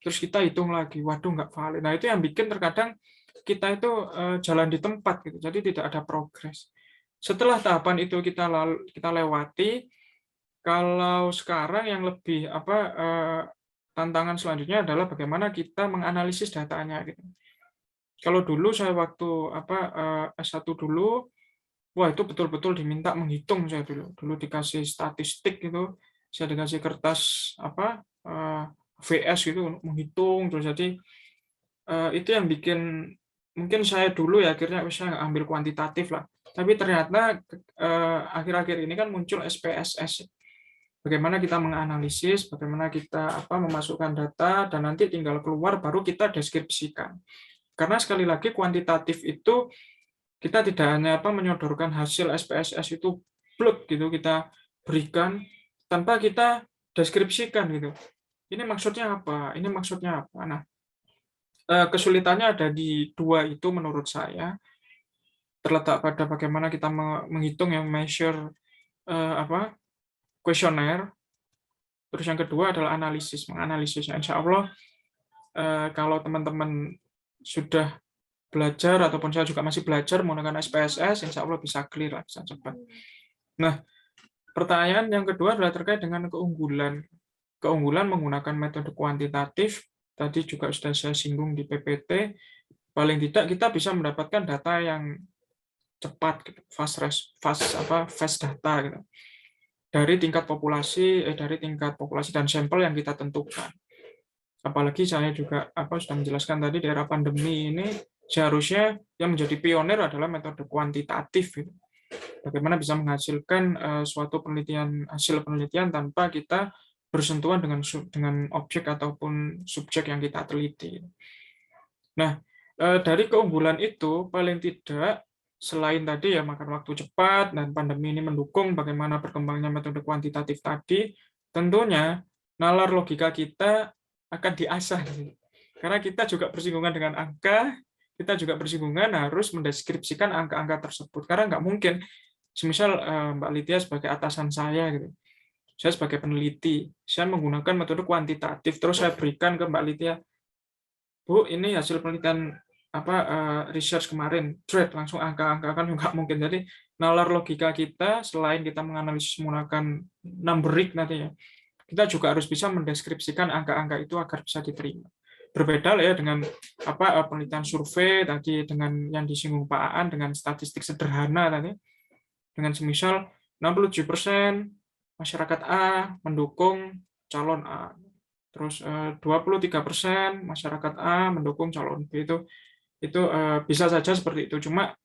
Speaker 1: Terus kita hitung lagi, waduh nggak valid. Nah, itu yang bikin terkadang kita itu jalan di tempat gitu. Jadi tidak ada progres. Setelah tahapan itu kita lewati, kalau sekarang yang lebih tantangan selanjutnya adalah bagaimana kita menganalisis datanya gitu. Kalau dulu saya waktu S1 dulu, wah itu betul-betul diminta menghitung saya dulu. Dulu dikasih statistik gitu, saya dikasih kertas VS gitu untuk menghitung terus. Jadi itu yang bikin mungkin saya dulu ya akhirnya saya nggak ambil kuantitatif lah. Tapi ternyata akhir-akhir ini kan muncul SPSS. Bagaimana kita menganalisis, bagaimana kita memasukkan data dan nanti tinggal keluar baru kita deskripsikan. Karena sekali lagi kuantitatif itu kita tidak hanya menyodorkan hasil SPSS itu blok gitu kita berikan tanpa kita deskripsikan gitu. Ini maksudnya apa? Ini maksudnya apa? Nah, kesulitannya ada di dua itu menurut saya, terletak pada bagaimana kita menghitung yang measure kuesioner. Terus yang kedua adalah menganalisisnya. Insya Allah kalau teman-teman sudah belajar ataupun saya juga masih belajar menggunakan SPSS, insya Allah bisa clear lah, bisa cepat. Nah, pertanyaan yang kedua adalah terkait dengan keunggulan. Keunggulan menggunakan metode kuantitatif, tadi juga sudah saya singgung di PPT, paling tidak kita bisa mendapatkan data yang cepat, gitu, fast data, gitu. Dari tingkat populasi dan sampel yang kita tentukan. Apalagi saya juga sudah menjelaskan tadi di era pandemi ini seharusnya yang menjadi pionir adalah metode kuantitatif. Gitu. Bagaimana bisa menghasilkan suatu hasil penelitian tanpa kita bersentuhan dengan objek ataupun subjek yang kita teliti. Nah, dari keunggulan itu paling tidak selain tadi ya makan waktu cepat dan pandemi ini mendukung bagaimana berkembangnya metode kuantitatif tadi, tentunya nalar logika kita akan diasah. Karena kita juga bersinggungan dengan angka, kita juga bersinggungan harus mendeskripsikan angka-angka tersebut. Karena nggak mungkin, semisal Mbak Lydia sebagai atasan saya, gitu, saya sebagai peneliti, saya menggunakan metode kuantitatif, terus saya berikan ke Mbak Lydia, Bu, ini hasil penelitian research kemarin, langsung angka-angka kan nggak mungkin. Jadi nalar logika kita selain kita menganalisis menggunakan numberic nanti ya, kita juga harus bisa mendeskripsikan angka-angka itu agar bisa diterima. Berbeda lah ya dengan penelitian survei tadi, dengan yang disinggung Pak Aan dengan statistik sederhana tadi, dengan semisal 67% masyarakat A mendukung calon A, terus 23% masyarakat A mendukung calon B, itu bisa saja seperti itu. Cuma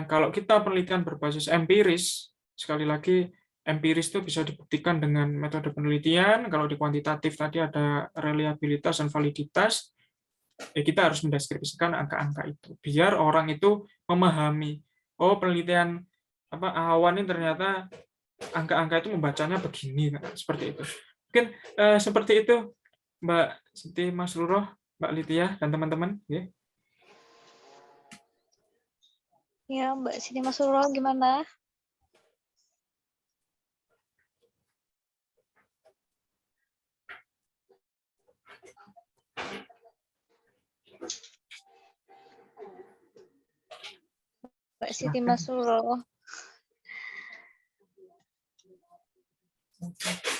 Speaker 1: kalau kita penelitian berbasis empiris, sekali lagi empiris itu bisa dibuktikan dengan metode penelitian. Kalau di kuantitatif tadi ada reliabilitas dan validitas, ya kita harus mendeskripsikan angka-angka itu biar orang itu memahami, oh penelitian awan ini ternyata angka-angka itu membacanya begini, seperti itu. Mungkin seperti itu Mbak Siti Masruroh, Mbak Lydia dan teman-teman.
Speaker 2: Ya, Mbak Siti Masruroh gimana? Mbak Siti Masruroh.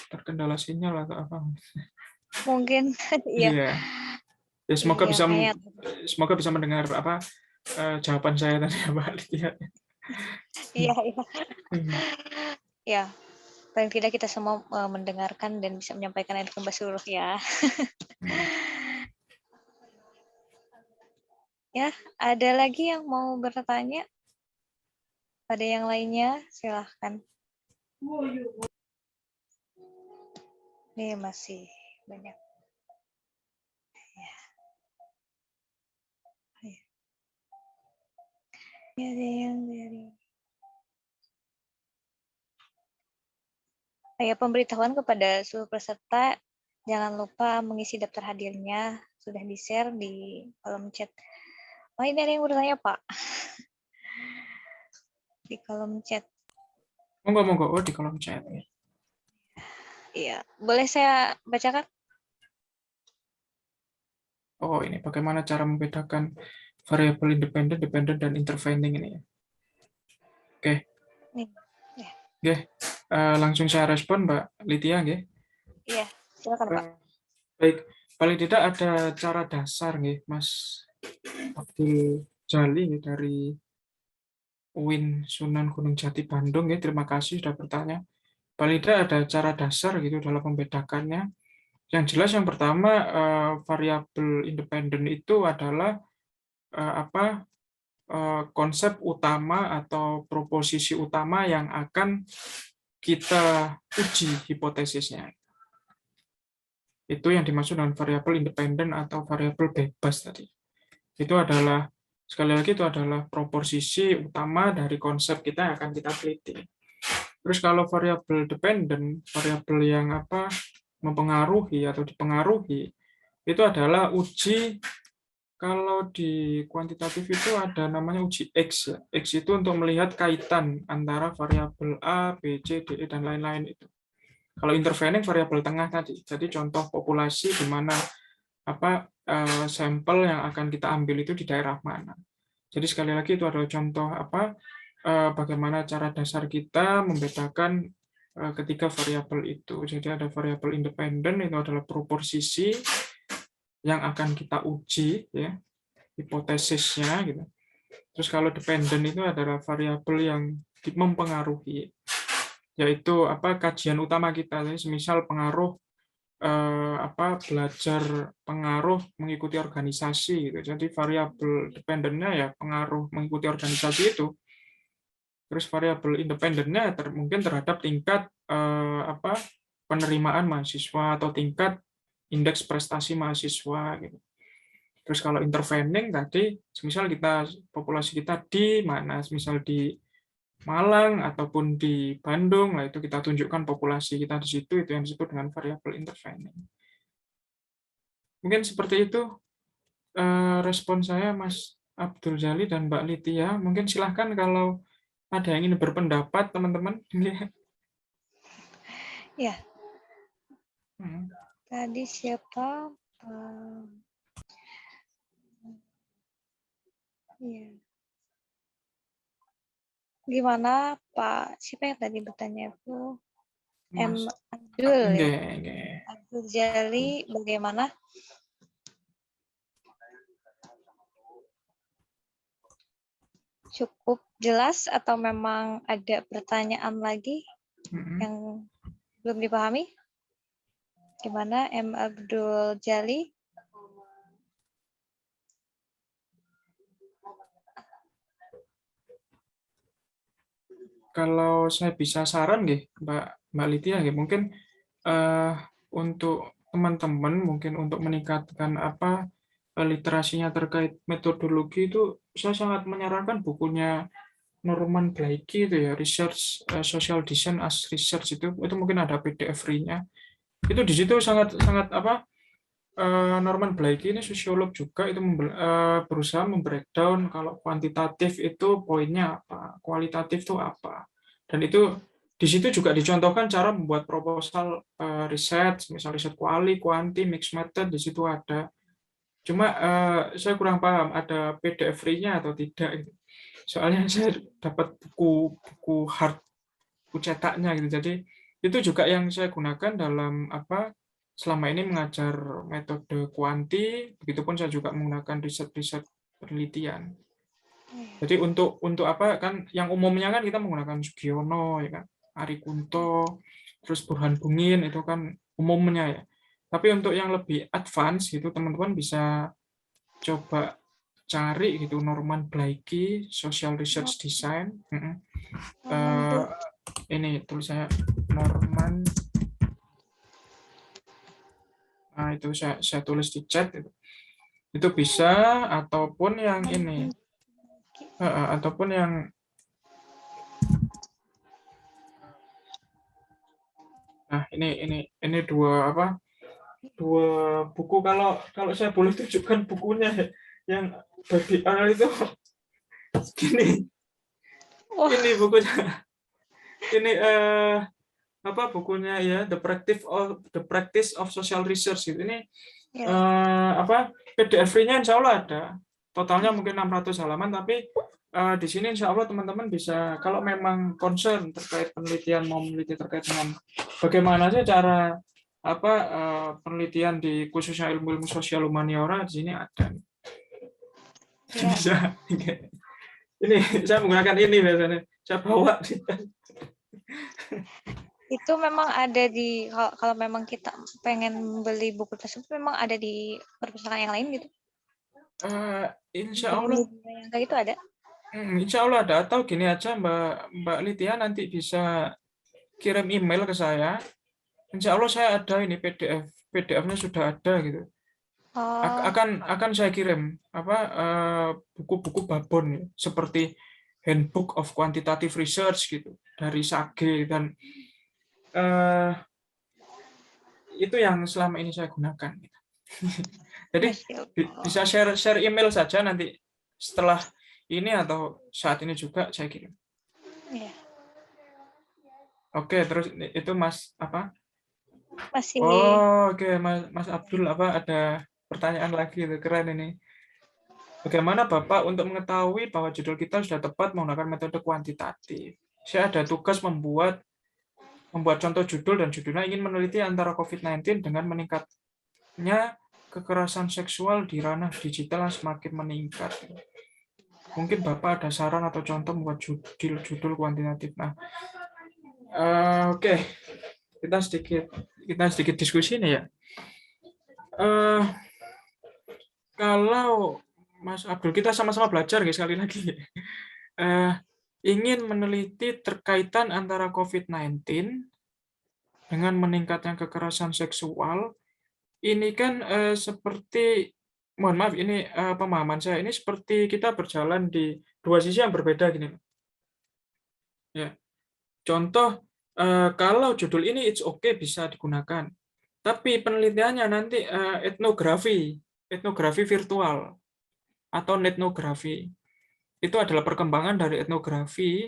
Speaker 1: Terkendala sinyal atau apa?
Speaker 2: Mungkin, iya.
Speaker 1: Ya, semoga
Speaker 2: iya,
Speaker 1: bisa mendengar jawaban saya tadi, Mbak Lydia.
Speaker 2: Iya. Ya, paling tidak kita semua mendengarkan dan bisa menyampaikan itu ke Mbak Suruh ya. Ya, ada lagi yang mau bertanya? Ada yang lainnya? Silahkan. Ini masih banyak. Ya, ada yang dari pemberitahuan kepada seluruh peserta, jangan lupa mengisi daftar hadirnya, sudah di-share di kolom chat. Oh, ini ada yang bertanya, Pak. Di kolom chat.
Speaker 1: Monggo, di kolom chat.
Speaker 2: Iya, boleh saya bacakan?
Speaker 1: Oh, ini bagaimana cara membedakan variabel independen, dependen, dan intervening ini ya. Oke. Oke, langsung saya respon Mbak Lydia, nggih.
Speaker 2: Iya, silakan Pak.
Speaker 1: Baik, paling tidak ada cara dasar nggih, Mas Abdul Jali dari UIN Sunan Gunung Jati Bandung ya. Terima kasih sudah bertanya. Paling tidak ada cara dasar gitu dalam membedakannya. Yang jelas yang pertama variabel independen itu adalah konsep utama atau proposisi utama yang akan kita uji hipotesisnya. Itu yang dimaksud dengan variabel independen atau variabel bebas tadi. Itu adalah, sekali lagi, itu adalah proposisi utama dari konsep kita yang akan kita teliti. Terus kalau variabel dependen, variabel yang mempengaruhi atau dipengaruhi, itu adalah uji. Kalau di kuantitatif itu ada namanya uji X ya. X itu untuk melihat kaitan antara variabel A, B, C, D, E dan lain-lain itu. Kalau intervening variabel tengah tadi. Jadi contoh populasi di mana sampel yang akan kita ambil itu di daerah mana. Jadi sekali lagi itu adalah contoh bagaimana cara dasar kita membedakan ketiga variabel itu. Jadi ada variabel independen, itu adalah proposisi yang akan kita uji ya, hipotesisnya gitu. Terus kalau dependen itu adalah variabel yang mempengaruhi, yaitu kajian utama kita. Jadi misal pengaruh belajar, pengaruh mengikuti organisasi gitu. Jadi variabel dependennya ya pengaruh mengikuti organisasi itu. Terus variabel independennya mungkin terhadap tingkat penerimaan mahasiswa atau tingkat indeks prestasi mahasiswa gitu. Terus kalau intervening tadi, misal populasi kita di mana, misal di Malang ataupun di Bandung, lah itu kita tunjukkan populasi kita di situ, itu yang disebut dengan variabel intervening. Mungkin seperti itu respon saya, Mas Abdul Jali dan Mbak Litia. Mungkin silahkan kalau ada yang ingin berpendapat, teman-teman.
Speaker 2: Ya. Tadi siapa? Ya. Gimana Pak? Siapa yang tadi bertanya itu? Abdul ya? Abdul Jali, bagaimana? Cukup jelas atau memang ada pertanyaan lagi yang belum dipahami? Gimana Abdul Jali?
Speaker 1: Kalau saya bisa saran Mbak Litia, mungkin untuk teman-teman mungkin untuk meningkatkan literasinya terkait metodologi itu, saya sangat menyarankan bukunya Norman Blaikie itu ya, Research Social Design as Research, itu mungkin ada PDF free-nya. Itu di situ sangat Norman Blaikie ini sosiolog juga, itu berusaha membreakdown kalau kuantitatif itu poinnya apa, kualitatif itu apa. Dan itu di situ juga dicontohkan cara membuat proposal riset, misal riset kuali, kuanti, mixed method, di situ ada. Cuma saya kurang paham ada PDF free-nya atau tidak. Soalnya saya dapat buku hard, buku cetaknya gitu. Jadi itu juga yang saya gunakan dalam selama ini mengajar metode kuanti, begitupun saya juga menggunakan riset-riset penelitian. Jadi untuk kan yang umumnya kan kita menggunakan Sugiono ya kan, Ari Kunto, terus Burhan Bungin, itu kan umumnya ya. Tapi untuk yang lebih advance gitu, teman-teman bisa coba cari gitu Norman Blaikie Social Research Design. Ini tulis saya Norman. Nah, itu saya tulis di chat itu bisa, ataupun yang ini, ataupun yang ini dua buku, kalau saya boleh tunjukkan bukunya yang baby R itu gini. Ini bukunya. Ini bukunya ya, The Practice of Social Research gitu. Ini PDF free-nya insya Allah ada. Totalnya mungkin 600 halaman, tapi di sini insya Allah teman-teman bisa, kalau memang concern terkait penelitian, mau meneliti terkait dengan bagaimana sih cara penelitian di khususnya ilmu-ilmu sosial humaniora, di sini ada.
Speaker 2: Ya,
Speaker 1: Bisa. Ini saya menggunakan ini biasanya. Saya bawa.
Speaker 2: itu memang ada di kalau memang kita pengen beli buku tersebut memang ada di perpustakaan yang lain gitu.
Speaker 1: Insya
Speaker 2: Di
Speaker 1: Allah,
Speaker 2: media yang kayak itu ada.
Speaker 1: insya Allah ada. Atau gini aja Mbak Lydia nanti bisa kirim email ke saya. Insya Allah saya ada ini PDF-nya sudah ada gitu.
Speaker 2: Oh,
Speaker 1: Akan saya kirim buku-buku babon ya, seperti Handbook of Quantitative Research gitu dari Sage dan itu yang selama ini saya gunakan gitu. Jadi
Speaker 2: Masya Allah.
Speaker 1: bisa share email saja nanti setelah ini atau saat ini juga saya kirim.
Speaker 2: Iya.
Speaker 1: Oke, terus itu Mas apa?
Speaker 2: Masih
Speaker 1: Oke, Mas Abdul apa ada pertanyaan lagi itu keren ini. Bagaimana Bapak untuk mengetahui bahwa judul kita sudah tepat menggunakan metode kuantitatif? Saya ada tugas membuat contoh judul dan judulnya ingin meneliti antara COVID-19 dengan meningkatnya kekerasan seksual di ranah digital yang semakin meningkat. Mungkin Bapak ada saran atau contoh membuat judul kuantitatif. Nah, oke. Kita sedikit diskusi nih ya. Kalau Mas Abdul, kita sama-sama belajar guys, sekali lagi. Ingin meneliti terkaitan antara COVID-19 dengan meningkatnya kekerasan seksual, ini kan seperti, mohon maaf, ini pemahaman saya, ini seperti kita berjalan di dua sisi yang berbeda gini. Ya. Contoh, kalau judul ini it's okay bisa digunakan, tapi penelitiannya nanti etnografi virtual atau netnografi. Itu adalah perkembangan dari etnografi,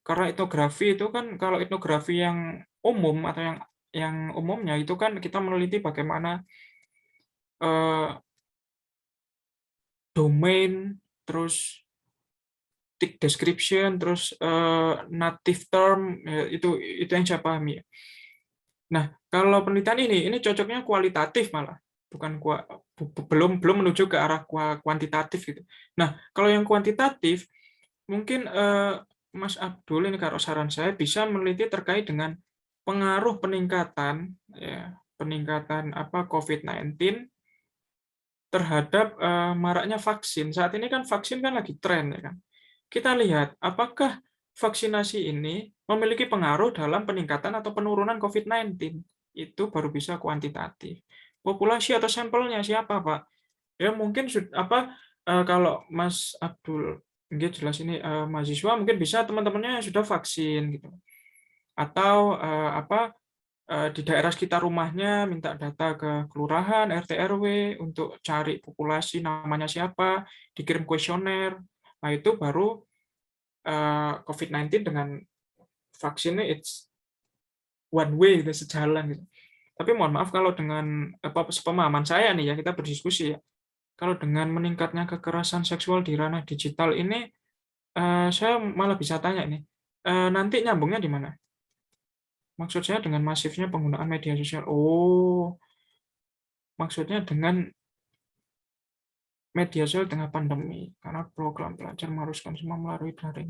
Speaker 1: karena etnografi itu kan kalau etnografi yang umum atau yang umumnya itu kan kita meneliti bagaimana domain, terus tick description, terus native term, ya, itu yang saya pahami. Nah, kalau penelitian ini cocoknya kualitatif malah, bukan belum menuju ke arah kuantitatif gitu. Nah, kalau yang kuantitatif mungkin Mas Abdul ini kalau saran saya bisa meneliti terkait dengan pengaruh peningkatan COVID-19 terhadap maraknya vaksin. Saat ini kan vaksin kan lagi tren ya kan. Kita lihat apakah vaksinasi ini memiliki pengaruh dalam peningkatan atau penurunan COVID-19. Itu baru bisa kuantitatif. Populasi atau sampelnya siapa, Pak? Ya mungkin kalau Mas Abdul jelas ini mahasiswa mungkin bisa teman-temannya sudah vaksin gitu. Atau di daerah sekitar rumahnya minta data ke kelurahan, RT RW untuk cari populasi namanya siapa, dikirim kuesioner. Nah, itu baru COVID-19 dengan vaksinnya it's one way gitu, sejalan gitu. Tapi mohon maaf kalau dengan sepemahaman saya nih ya, kita berdiskusi ya. Kalau dengan meningkatnya kekerasan seksual di ranah digital ini, saya malah bisa tanya nih, nanti nyambungnya di mana? Maksud saya dengan masifnya penggunaan media sosial. Oh, maksudnya dengan media sosial tengah pandemi, karena program belajar mengharuskan semua melalui daring.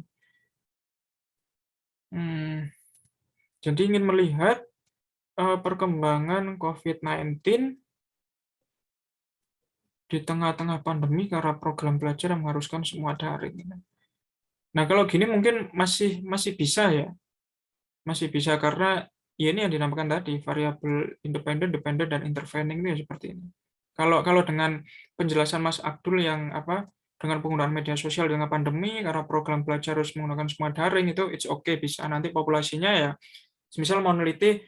Speaker 1: Jadi ingin melihat perkembangan COVID-19 di tengah-tengah pandemi karena program belajar yang mengharuskan semua daring. Nah, kalau gini mungkin masih bisa ya. Masih bisa karena ya ini yang dinamakan tadi variabel independen, dependen, dan intervening itu ya seperti ini. Kalau dengan penjelasan Mas Abdul yang dengan penggunaan media sosial dengan pandemi karena program belajar harus menggunakan semua daring itu it's okay, bisa nanti populasinya ya semisal mau meneliti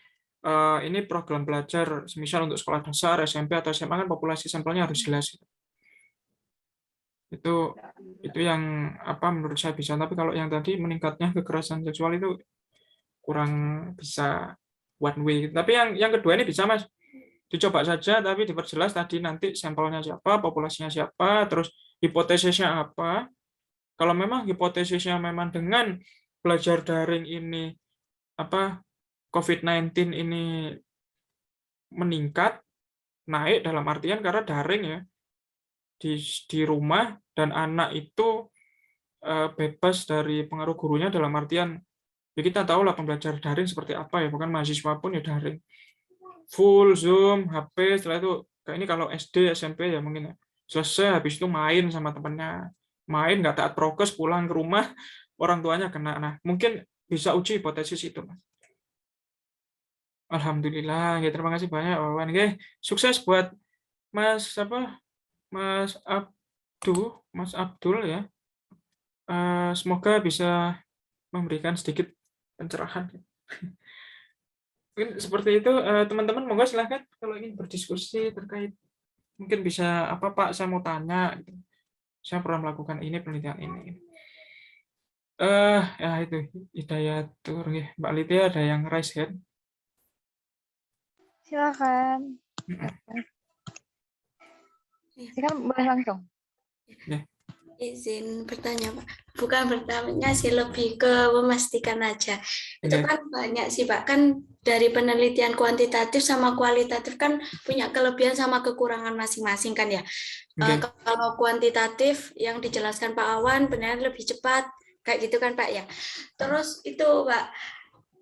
Speaker 1: ini program belajar semisal untuk sekolah dasar, SMP atau SMA kan populasi sampelnya harus jelas. Itu yang menurut saya bisa, tapi kalau yang tadi meningkatnya kekerasan seksual itu kurang bisa one way. Tapi yang kedua ini bisa Mas, dicoba saja tapi diperjelas tadi nanti sampelnya siapa, populasinya siapa, terus hipotesisnya apa. Kalau memang hipotesisnya memang dengan belajar daring ini COVID-19 ini meningkat, naik dalam artian karena daring ya. di rumah dan anak itu bebas dari pengaruh gurunya, dalam artian ya kita tahu lah pembelajaran daring seperti apa ya, bukan mahasiswa pun ya daring, full Zoom, HP, setelah itu kayak ini kalau SD, SMP ya mungkin ya. Selesai habis itu main sama temennya, main nggak taat prokes, pulang ke rumah orang tuanya kena. Nah mungkin bisa uji hipotesis itu, Mas. Alhamdulillah, ya, terima kasih banyak Wawan. Oke, sukses buat Mas apa Mas Mas Abdul ya. Semoga bisa memberikan sedikit pencerahan. Mungkin seperti itu, teman-teman, monggo silahkan kalau ingin berdiskusi terkait, mungkin bisa apa Pak, saya mau tanya, gitu. Saya pernah melakukan ini, penelitian ini. Ya itu Hidayatur, Mbak Lydia ada yang raise hand.
Speaker 2: Silakan. Silakan boleh langsung.
Speaker 1: Ya.
Speaker 6: Izin bertanya, Pak. Bukan bertanya sih, lebih ke memastikan aja. Itu
Speaker 1: Oke.
Speaker 6: kan banyak sih, Pak. Kan dari penelitian kuantitatif sama kualitatif kan punya kelebihan sama kekurangan masing-masing kan ya.
Speaker 1: Oke.
Speaker 6: Kalau kuantitatif yang dijelaskan Pak Awan benar lebih cepat, kayak gitu kan Pak ya. Terus itu Pak,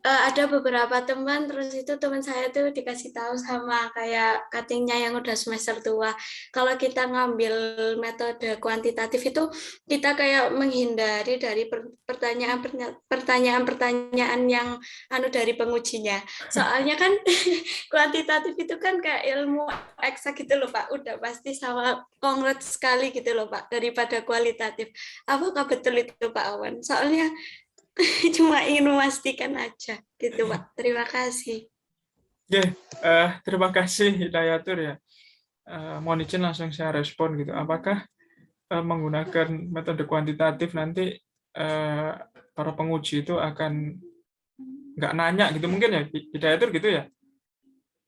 Speaker 6: ada beberapa teman, terus itu teman saya tuh dikasih tahu sama kayak cuttingnya yang udah semester tua, kalau kita ngambil metode kuantitatif itu kita kayak menghindari dari pertanyaan-pertanyaan yang dari pengujinya. Soalnya kan kuantitatif itu kan kayak ilmu eksak gitu loh Pak, udah pasti sama konkret sekali gitu loh Pak daripada kualitatif. Apakah betul itu Pak Awan? Soalnya cuma ingin memastikan aja gitu Pak. Terima kasih.
Speaker 1: Oke, terima kasih Hidayatur ya. Mohon izin langsung saya respon gitu. Apakah menggunakan metode kuantitatif nanti para penguji itu akan nggak nanya gitu mungkin ya, Hidayatur gitu ya?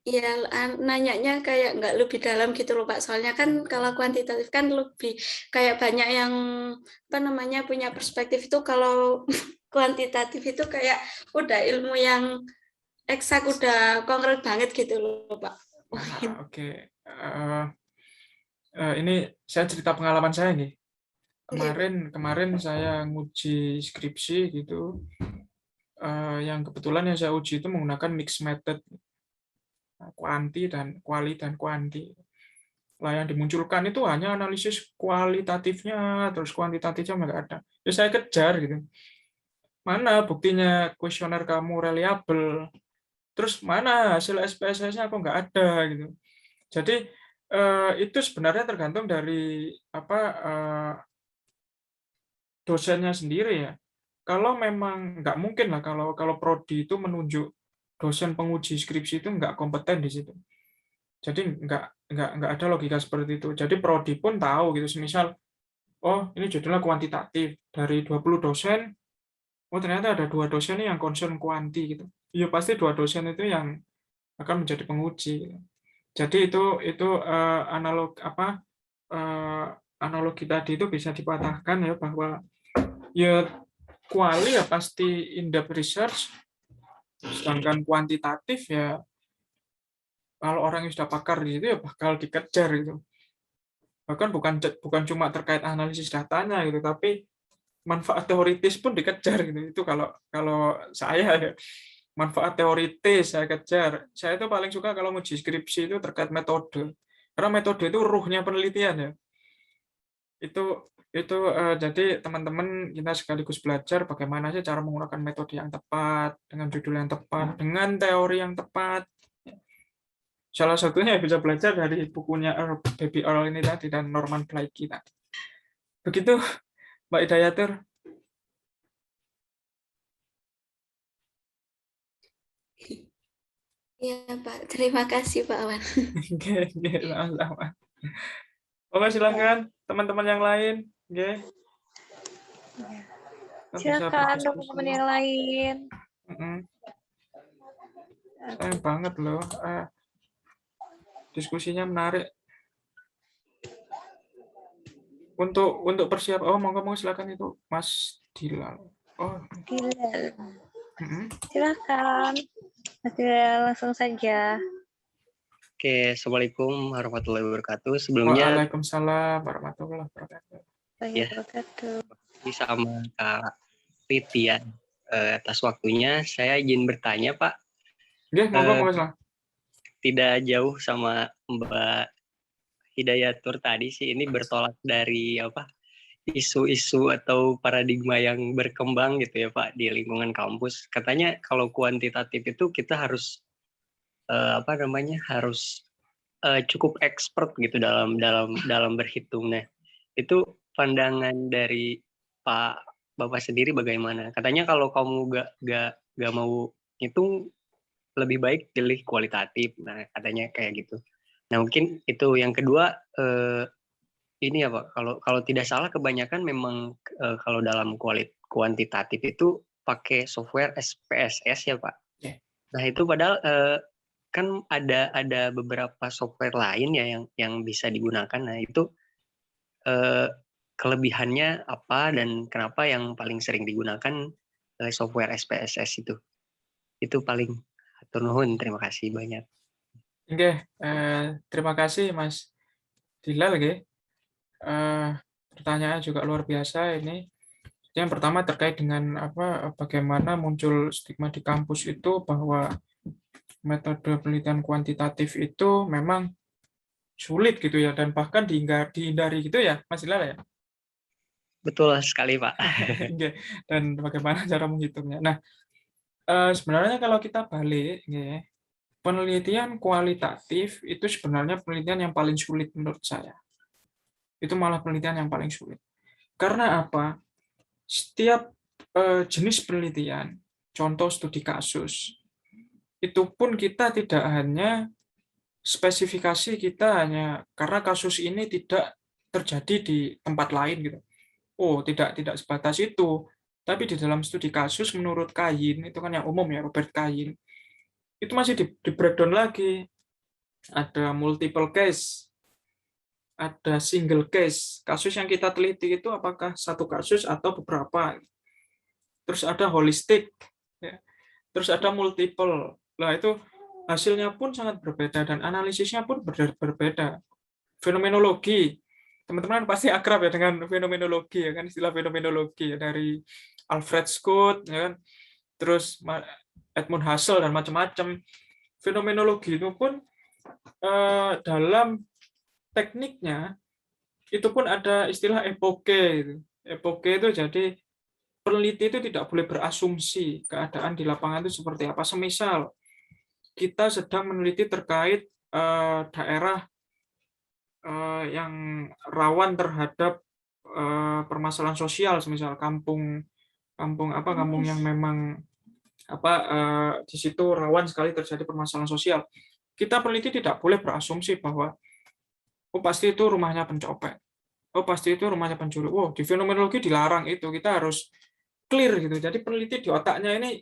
Speaker 6: Iya, nanyanya kayak nggak lebih dalam gitu loh Pak. Soalnya kan kalau kuantitatif kan lebih kayak banyak yang punya perspektif itu. Kalau kuantitatif itu kayak udah ilmu yang eksak, udah konkret banget gitu loh Pak.
Speaker 1: Oke. Ini saya cerita pengalaman saya nih. Kemarin saya nguji skripsi gitu. Yang kebetulan yang saya uji itu menggunakan mixed method, kuanti dan kuanti. Lah yang dimunculkan itu hanya analisis kualitatifnya, terus kuantitatifnya nggak ada. Ya saya kejar gitu. Mana buktinya kuesioner kamu reliable? Terus mana hasil SPSS-nya kok nggak ada gitu. Jadi itu sebenarnya tergantung dari dosennya sendiri ya. Kalau memang nggak mungkin lah kalau prodi itu menunjuk dosen penguji skripsi itu nggak kompeten di situ. Jadi nggak ada logika seperti itu. Jadi prodi pun tahu gitu. Semisal, oh ini judulnya kuantitatif, dari 20 dosen, oh ternyata ada 2 dosen yang concern kuanti gitu. Ya pasti 2 dosen itu yang akan menjadi penguji. Gitu. Jadi itu analogi tadi itu bisa dipatahkan ya, bahwa ya kuali ya pasti in-depth research, sedangkan kuantitatif ya kalau orang yang sudah pakar di situ ya bakal dikejar gitu. Bahkan bukan cuma terkait analisis datanya gitu, tapi manfaat teoritis pun dikejar gitu. Itu kalau saya ya, manfaat teoritis saya kejar. Saya itu paling suka kalau nguji skripsi itu terkait metode. Karena metode itu ruhnya penelitian ya. Itu jadi teman-teman kita sekaligus belajar bagaimana sih cara menggunakan metode yang tepat, dengan judul yang tepat, dengan teori yang tepat. Salah satunya bisa belajar dari bukunya Baby Earl ini tadi dan Norman Blakey tadi. Begitu Mbak Hidayatur.
Speaker 6: Iya Pak, terima kasih Pak Awan.
Speaker 1: Oke, sama-sama. Oke, silakan teman-teman yang lain. Oke.
Speaker 2: Silakan teman-teman yang lain.
Speaker 1: Sayang banget loh. Diskusinya menarik. Untuk persiapan, monggo silakan itu Mas Dilal.
Speaker 2: Dilal. Silakan. Mas Dilal langsung saja.
Speaker 7: Oke, Assalamualaikum warahmatullahi wabarakatuh. Sebelumnya,
Speaker 1: Waalaikumsalam warahmatullahi wabarakatuh.
Speaker 7: ya, sama Kak Riti ya, atas waktunya. Saya izin bertanya, Pak.
Speaker 1: Nggih, monggo Mas.
Speaker 7: Tidak jauh sama Mbak Hidayatur tadi sih, ini bertolak dari apa isu-isu atau paradigma yang berkembang gitu ya Pak di lingkungan kampus. Katanya kalau kuantitatif itu kita harus harus cukup expert gitu dalam berhitung. Nah, itu pandangan dari Bapak sendiri bagaimana? Katanya kalau kamu gak mau hitung, lebih baik pilih kualitatif. Nah, katanya kayak gitu. Nah, mungkin itu yang kedua, ini ya Pak, kalau tidak salah kebanyakan memang kalau dalam kuantitatif itu pakai software SPSS ya Pak.
Speaker 1: Yeah.
Speaker 7: Nah, itu padahal kan ada beberapa software lain ya yang bisa digunakan. Nah, itu kelebihannya apa dan kenapa yang paling sering digunakan software SPSS itu? Itu paling hatur nuhun, terima kasih banyak.
Speaker 1: Oke, terima kasih Mas Dilal nggih. Pertanyaan juga luar biasa ini. Yang pertama terkait dengan bagaimana muncul stigma di kampus itu bahwa metode penelitian kuantitatif itu memang sulit gitu ya, dan bahkan dihindari gitu ya, Mas Dilal ya?
Speaker 7: Betul sekali, Pak.
Speaker 1: Dan bagaimana cara menghitungnya. Nah, sebenarnya kalau kita balik, penelitian kualitatif itu sebenarnya penelitian yang paling sulit menurut saya. Itu malah penelitian yang paling sulit. Karena apa? Setiap jenis penelitian, contoh studi kasus, itu pun kita tidak hanya spesifikasi kita hanya karena kasus ini tidak terjadi di tempat lain gitu. Oh, tidak sebatas itu. Tapi di dalam studi kasus menurut Kayin, itu kan yang umum ya, Robert Kayin, itu masih di breakdown lagi. Ada multiple case, ada single case. Kasus yang kita teliti itu apakah satu kasus atau beberapa. Terus ada holistik, terus ada multiple. Nah, itu hasilnya pun sangat berbeda dan analisisnya pun berbeda. Fenomenologi, teman-teman pasti akrab ya dengan fenomenologi ya kan, istilah fenomenologi ya, dari Alfred Scott ya kan, terus Edmund Husserl dan macam-macam. Fenomenologi itu pun dalam tekniknya itu pun ada istilah epoke. Epoke itu jadi peneliti itu tidak boleh berasumsi keadaan di lapangan itu seperti apa. Semisal kita sedang meneliti terkait daerah yang rawan terhadap permasalahan sosial, semisal kampung yang memang di situ rawan sekali terjadi permasalahan sosial. Kita peneliti tidak boleh berasumsi bahwa pasti itu rumahnya pencopet, pasti itu rumahnya pencuri. Di fenomenologi dilarang itu, kita harus clear gitu. Jadi peneliti di otaknya ini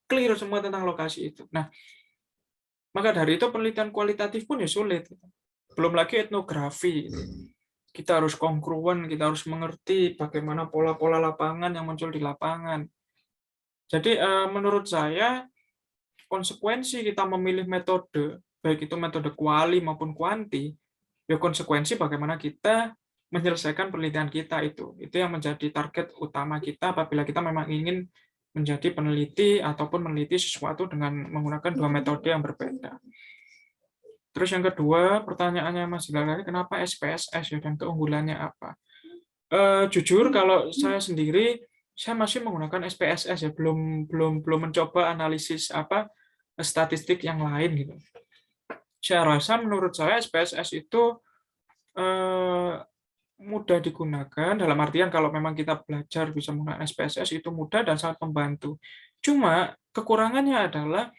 Speaker 1: clear semua tentang lokasi itu. Nah, maka dari itu penelitian kualitatif pun ya sulit. Belum lagi etnografi. Kita harus kongruen, kita harus mengerti bagaimana pola-pola lapangan yang muncul di lapangan. Jadi menurut saya konsekuensi kita memilih metode, baik itu metode kuali maupun kuanti, ya konsekuensi bagaimana kita menyelesaikan penelitian kita itu yang menjadi target utama kita apabila kita memang ingin menjadi peneliti ataupun meneliti sesuatu dengan menggunakan dua metode yang berbeda. Terus yang kedua, pertanyaannya Mas Hilal, kenapa SPSS ya, dan keunggulannya apa? Jujur kalau saya sendiri, saya masih menggunakan SPSS ya, belum mencoba analisis statistik yang lain gitu. Saya rasa menurut saya SPSS itu mudah digunakan, dalam artian kalau memang kita belajar bisa menggunakan SPSS itu mudah dan sangat membantu. Cuma kekurangannya adalah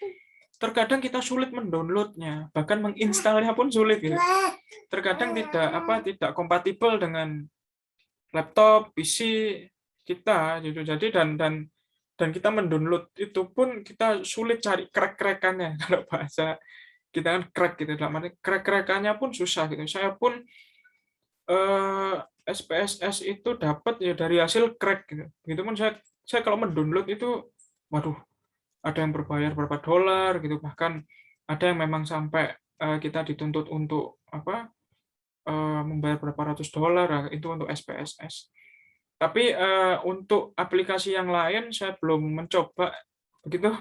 Speaker 1: terkadang kita sulit mendownloadnya, bahkan menginstalnya pun sulit gitu. Terkadang tidak kompatibel dengan laptop, PC kita gitu. Jadi dan kita mendownload itu pun kita sulit cari crack-crackannya, kalau bahasa kita kan crack gitu, dalam arti crack-crackannya pun susah gitu. Saya pun SPSS itu dapat ya dari hasil crack gitu. Begitu pun saya kalau mendownload itu, waduh, ada yang berbayar berapa dolar gitu, bahkan ada yang memang sampai kita dituntut untuk membayar berapa ratus dolar, itu untuk SPSS. Tapi untuk aplikasi yang lain saya belum mencoba begitu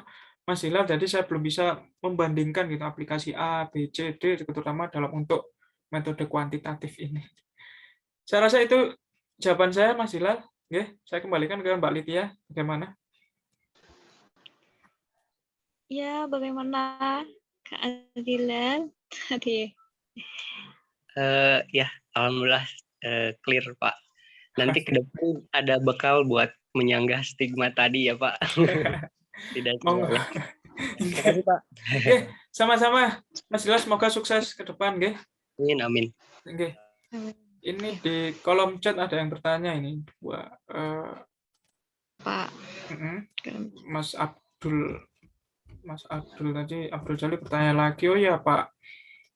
Speaker 1: Mas Hilal, jadi saya belum bisa membandingkan gitu aplikasi A, B, C, D, terutama dalam untuk metode kuantitatif ini. Saya rasa itu jawaban saya, Mas Hilal. Oke, saya kembalikan ke Mbak Lydia. Bagaimana?
Speaker 2: Ya, bagaimana Kak Adilan tadi?
Speaker 7: Ya, alhamdulillah clear Pak. Nanti ke depan ada bekal buat menyanggah stigma tadi ya Pak. Tidak
Speaker 1: Monggo.
Speaker 7: ya. Terima kasih Pak.
Speaker 1: Oke, sama-sama. Mas Hilal semoga sukses ke depan, nggih.
Speaker 7: Amin, amin.
Speaker 1: Oke. Ini di kolom chat ada yang bertanya ini.
Speaker 2: Pak.
Speaker 1: Mas Abdul tadi, Abdul Jalil bertanya lagi. Oh ya Pak,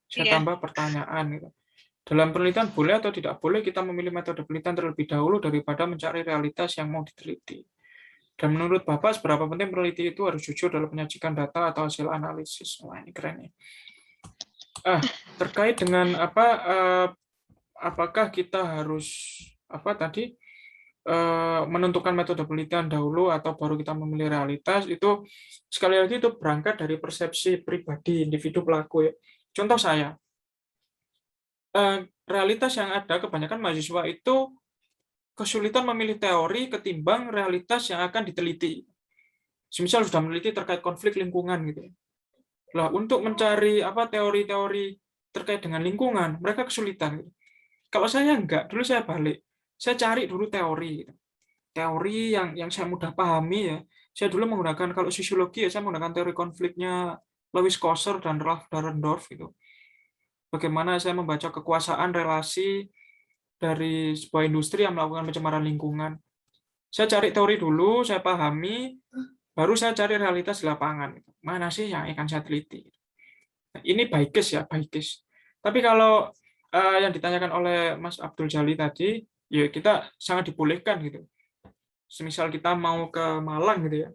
Speaker 1: saya tambah pertanyaan. Gitu. Dalam penelitian boleh atau tidak boleh kita memilih metode penelitian terlebih dahulu daripada mencari realitas yang mau diteliti? Dan menurut Bapak, seberapa penting peneliti itu harus jujur dalam menyajikan data atau hasil analisis? Wah, ini keren ya. Terkait dengan apakah kita harus menentukan metode penelitian dahulu atau baru kita memilih realitas, itu sekali lagi itu berangkat dari persepsi pribadi individu pelaku ya. Contoh saya, realitas yang ada kebanyakan mahasiswa itu kesulitan memilih teori ketimbang realitas yang akan diteliti. Semisal sudah meneliti terkait konflik lingkungan gitu. Lah untuk mencari teori-teori terkait dengan lingkungan, mereka kesulitan. Gitu. Kalau saya enggak, dulu saya balik. Saya cari dulu teori. Gitu. Teori yang saya mudah pahami ya. Saya dulu menggunakan, kalau sosiologi ya saya menggunakan teori konfliknya Lewis Coser dan Ralph Dahrendorf gitu. Bagaimana saya membaca kekuasaan relasi dari sebuah industri yang melakukan pencemaran lingkungan. Saya cari teori dulu, saya pahami, baru saya cari realitas di lapangan. Mana sih yang akan saya teliti? Nah, ini baikis ya, baikis. Tapi kalau yang ditanyakan oleh Mas Abdul Jalil tadi, ya kita sangat dibolehkan gitu. Semisal kita mau ke Malang gitu ya,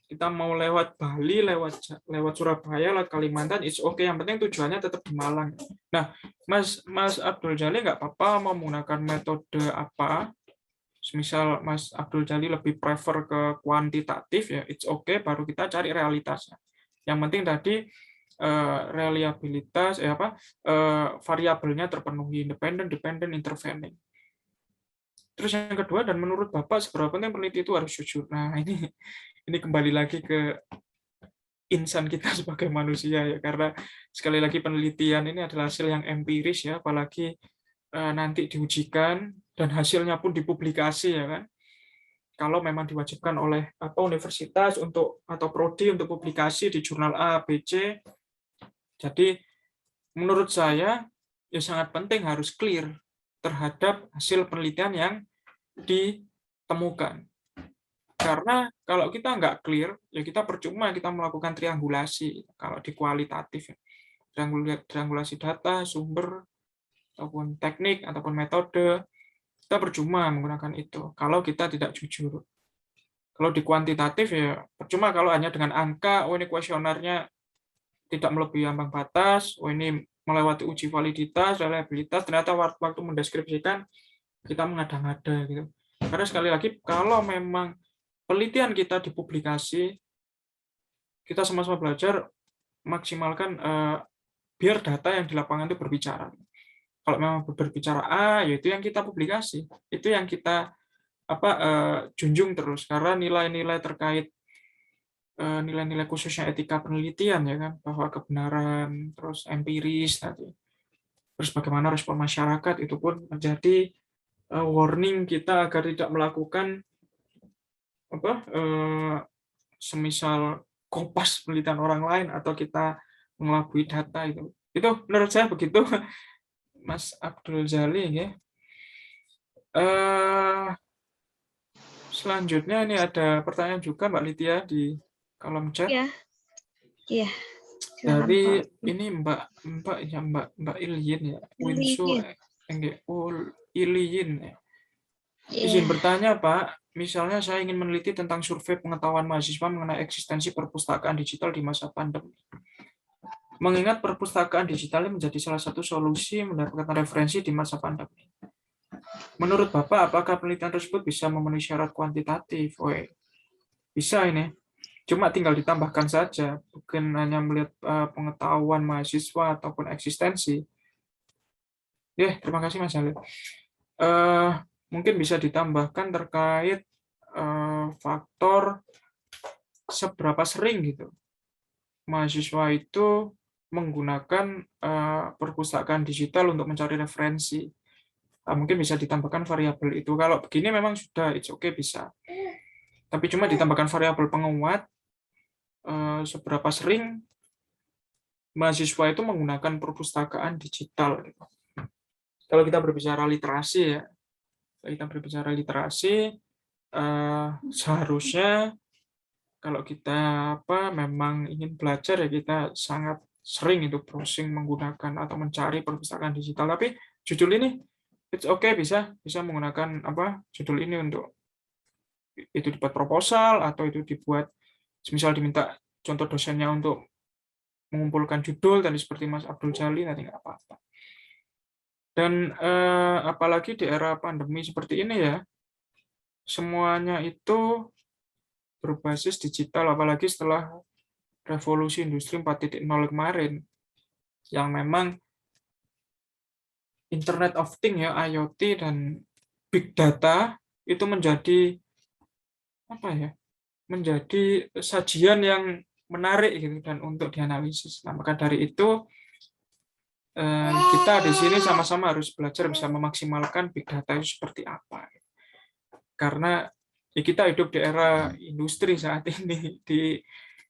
Speaker 1: kita mau lewat Bali, lewat Surabaya, lewat Kalimantan, it's okay. Yang penting tujuannya tetap di Malang. Nah, Mas Abdul Jalil nggak apa-apa mau menggunakan metode apa. Misal Mas Abdul Jalil lebih prefer ke kuantitatif ya, it's okay. Baru kita cari realitasnya. Yang penting tadi reliabilitas, variabelnya terpenuhi, independent, intervening. Terus yang kedua, dan menurut Bapak seberapa penting peneliti itu harus jujur. Nah, ini kembali lagi ke insan kita sebagai manusia ya, karena sekali lagi penelitian ini adalah hasil yang empiris ya, apalagi nanti diujikan dan hasilnya pun dipublikasi ya kan. Kalau memang diwajibkan oleh universitas atau prodi untuk publikasi di jurnal A, B, C. Jadi menurut saya ya sangat penting harus clear terhadap hasil penelitian yang ditemukan. Karena kalau kita nggak clear, ya kita percuma kita melakukan triangulasi kalau di kualitatif. Triangulasi data, sumber, ataupun teknik, ataupun metode, kita percuma menggunakan itu kalau kita tidak jujur. Kalau di kuantitatif ya percuma kalau hanya dengan angka, ini kuesionernya tidak melebihi ambang batas, ini melewati uji validitas, reliabilitas, ternyata waktu mendeskripsikan kita mengada-ngada gitu. Karena sekali lagi kalau memang penelitian kita dipublikasi, kita sama-sama belajar maksimalkan biar data yang di lapangan itu berbicara. Kalau memang berbicara A, yaitu yang kita publikasi, itu yang kita junjung terus. Karena nilai-nilai terkait nilai-nilai khususnya etika penelitian ya kan, bahwa kebenaran, terus empiris tadi, terus bagaimana respon masyarakat itu pun menjadi warning kita agar tidak melakukan semisal kopas penelitian orang lain atau kita mengelabui data itu menurut saya begitu Mas Abdul Jalil ya. Selanjutnya ini ada pertanyaan juga Mbak Lydia di kolom chat.
Speaker 2: Iya.
Speaker 1: Dari ini Mbak Ilyin ya, Winsu Ilyin ya. Izin bertanya Pak, misalnya saya ingin meneliti tentang survei pengetahuan mahasiswa mengenai eksistensi perpustakaan digital di masa pandemi. mengingat perpustakaan digital menjadi salah satu solusi mendapatkan referensi di masa pandemi. Menurut Bapak, apakah penelitian tersebut bisa memenuhi syarat kuantitatif? Bisa ini. Cuma tinggal ditambahkan saja, bukan hanya melihat pengetahuan mahasiswa ataupun eksistensi. Terima kasih Mas Halil. Mungkin bisa ditambahkan terkait faktor seberapa sering gitu mahasiswa itu menggunakan perpustakaan digital untuk mencari referensi. Mungkin bisa ditambahkan variabel itu. Kalau begini memang sudah it's okay bisa. Tapi cuma ditambahkan variabel penguat seberapa sering mahasiswa itu menggunakan perpustakaan digital. Kalau kita berbicara literasi ya, seharusnya kalau kita memang ingin belajar ya kita sangat sering itu browsing menggunakan atau mencari perpustakaan digital. Tapi judul ini it's okay bisa menggunakan judul ini untuk itu dibuat proposal atau itu dibuat misal diminta contoh dosennya untuk mengumpulkan judul tadi seperti Mas Abdul Jalil nanti nggak apa-apa. Dan apalagi di era pandemi seperti ini ya, semuanya itu berbasis digital, apalagi setelah revolusi industri 4.0 kemarin, yang memang Internet of Things ya, IoT dan Big Data itu menjadi menjadi sajian yang menarik gitu dan untuk dianalisis. Nah, maka dari itu kita di sini sama-sama harus belajar bisa memaksimalkan Big Data itu seperti apa. Karena kita hidup di era industri saat ini, di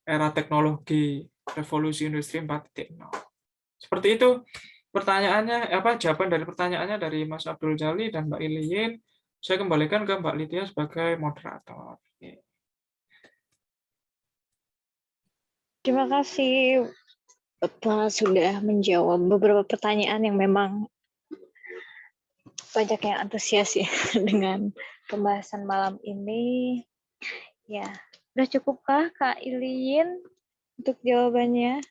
Speaker 1: era teknologi revolusi industri 4.0. Seperti itu pertanyaannya, jawaban dari pertanyaannya dari Mas Abdul Jalil dan Mbak Iliyin. Saya kembalikan ke Mbak Lydia sebagai moderator.
Speaker 2: Terima kasih Bapak sudah menjawab beberapa pertanyaan yang memang banyak yang antusias ya dengan pembahasan malam ini. Ya, udah cukupkah Kak Iliyin untuk jawabannya?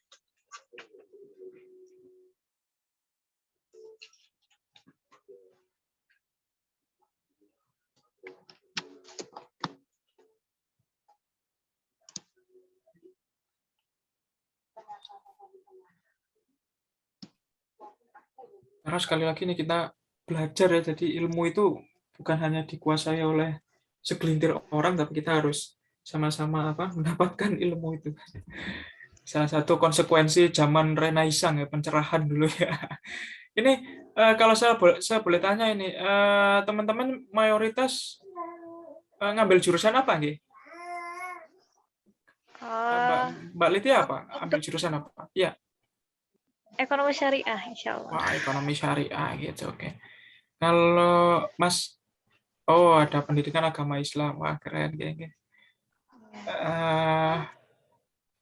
Speaker 1: Karena sekali lagi nih kita belajar ya, jadi ilmu itu bukan hanya dikuasai oleh segelintir orang, tapi kita harus sama-sama mendapatkan ilmu itu. Salah satu konsekuensi zaman Renaissance ya, pencerahan dulu ya. Ini kalau saya boleh tanya ini, teman-teman mayoritas ngambil jurusan apa nih? Mbak Lydia apa? Ambil jurusan apa? Ya.
Speaker 2: Ekonomi syariah, insya Allah.
Speaker 1: Wah, ekonomi syariah gitu, oke. Kalau Mas, ada pendidikan agama Islam, wah keren kayaknya.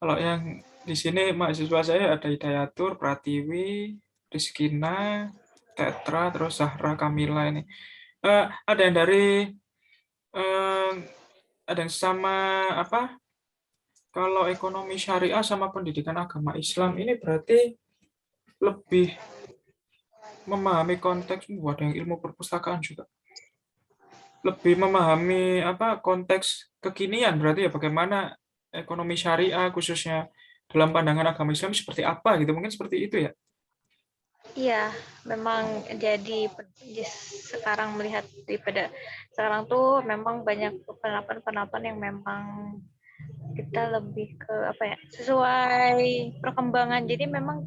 Speaker 1: Kalau yang di sini mahasiswa saya ada Hidayatur, Pratiwi, Rizkina, Tetra, terus Zahra, Kamila ini. Ada yang dari ada yang sama kalau ekonomi syariah sama pendidikan agama Islam ini berarti lebih memahami konteks, ada yang ilmu perpustakaan juga. Lebih memahami konteks kekinian berarti ya, bagaimana ekonomi syariah khususnya dalam pandangan agama Islam seperti apa gitu, mungkin seperti itu ya.
Speaker 2: Iya, memang jadi sekarang melihat daripada sekarang tuh memang banyak penerapan yang memang kita lebih ke sesuai perkembangan. Jadi memang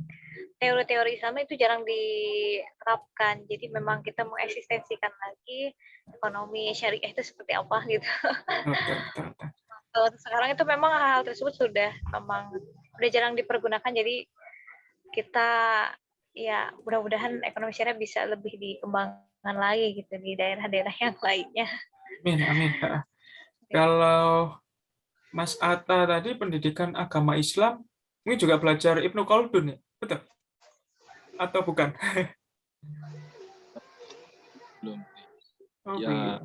Speaker 2: teori-teori Islam itu jarang diterapkan. Jadi memang kita mengeksistensikan lagi ekonomi syariah itu seperti apa gitu. Sekarang itu memang hal tersebut sudah jarang dipergunakan. Jadi kita ya mudah-mudahan ekonomi syariah bisa lebih dikembangkan lagi gitu di daerah-daerah yang lainnya.
Speaker 1: Amin. Kalau Mas Atta tadi pendidikan agama Islam, ini juga belajar Ibnu Khaldun ya, betul? Atau bukan?
Speaker 8: Belum. Ya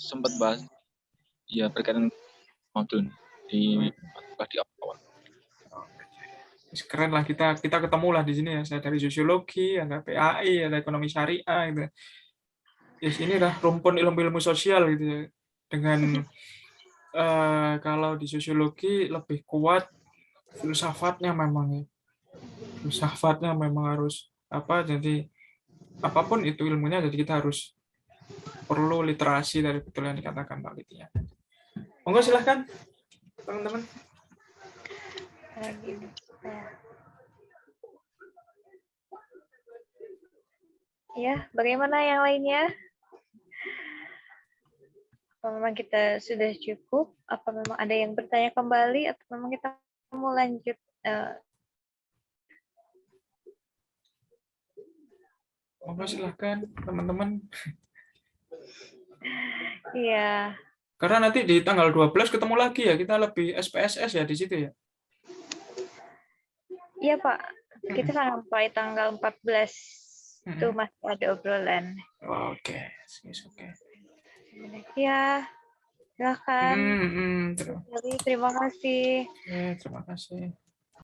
Speaker 8: sempat bahas ya berkaitan Khaldun di awal.
Speaker 1: Keren lah kita ketemu lah di sini ya. Saya dari sosiologi, ada PAI, ada ekonomi syariah gitu. Ya ini lah rumpun ilmu-ilmu sosial gitu ya. Dengan kalau di sosiologi lebih kuat filsafatnya memang ya. Filsafatnya memang harus jadi apapun itu ilmunya, jadi kita harus perlu literasi dari betul yang dikatakan Mbak Lydia. Monggo silahkan teman-teman.
Speaker 2: Ya, bagaimana yang lainnya? Apa memang kita sudah cukup? Apa memang ada yang bertanya kembali? Atau memang kita mau lanjut?
Speaker 1: Monggo silahkan teman-teman.
Speaker 2: Iya.
Speaker 1: Karena nanti di tanggal 12 ketemu lagi ya, kita lebih SPSS ya di situ ya.
Speaker 2: Iya Pak, kita sampai tanggal 14 itu masih ada obrolan.
Speaker 1: Oke.
Speaker 2: Ya, silakan.
Speaker 1: Terus.
Speaker 2: Terima kasih.
Speaker 1: Terima kasih.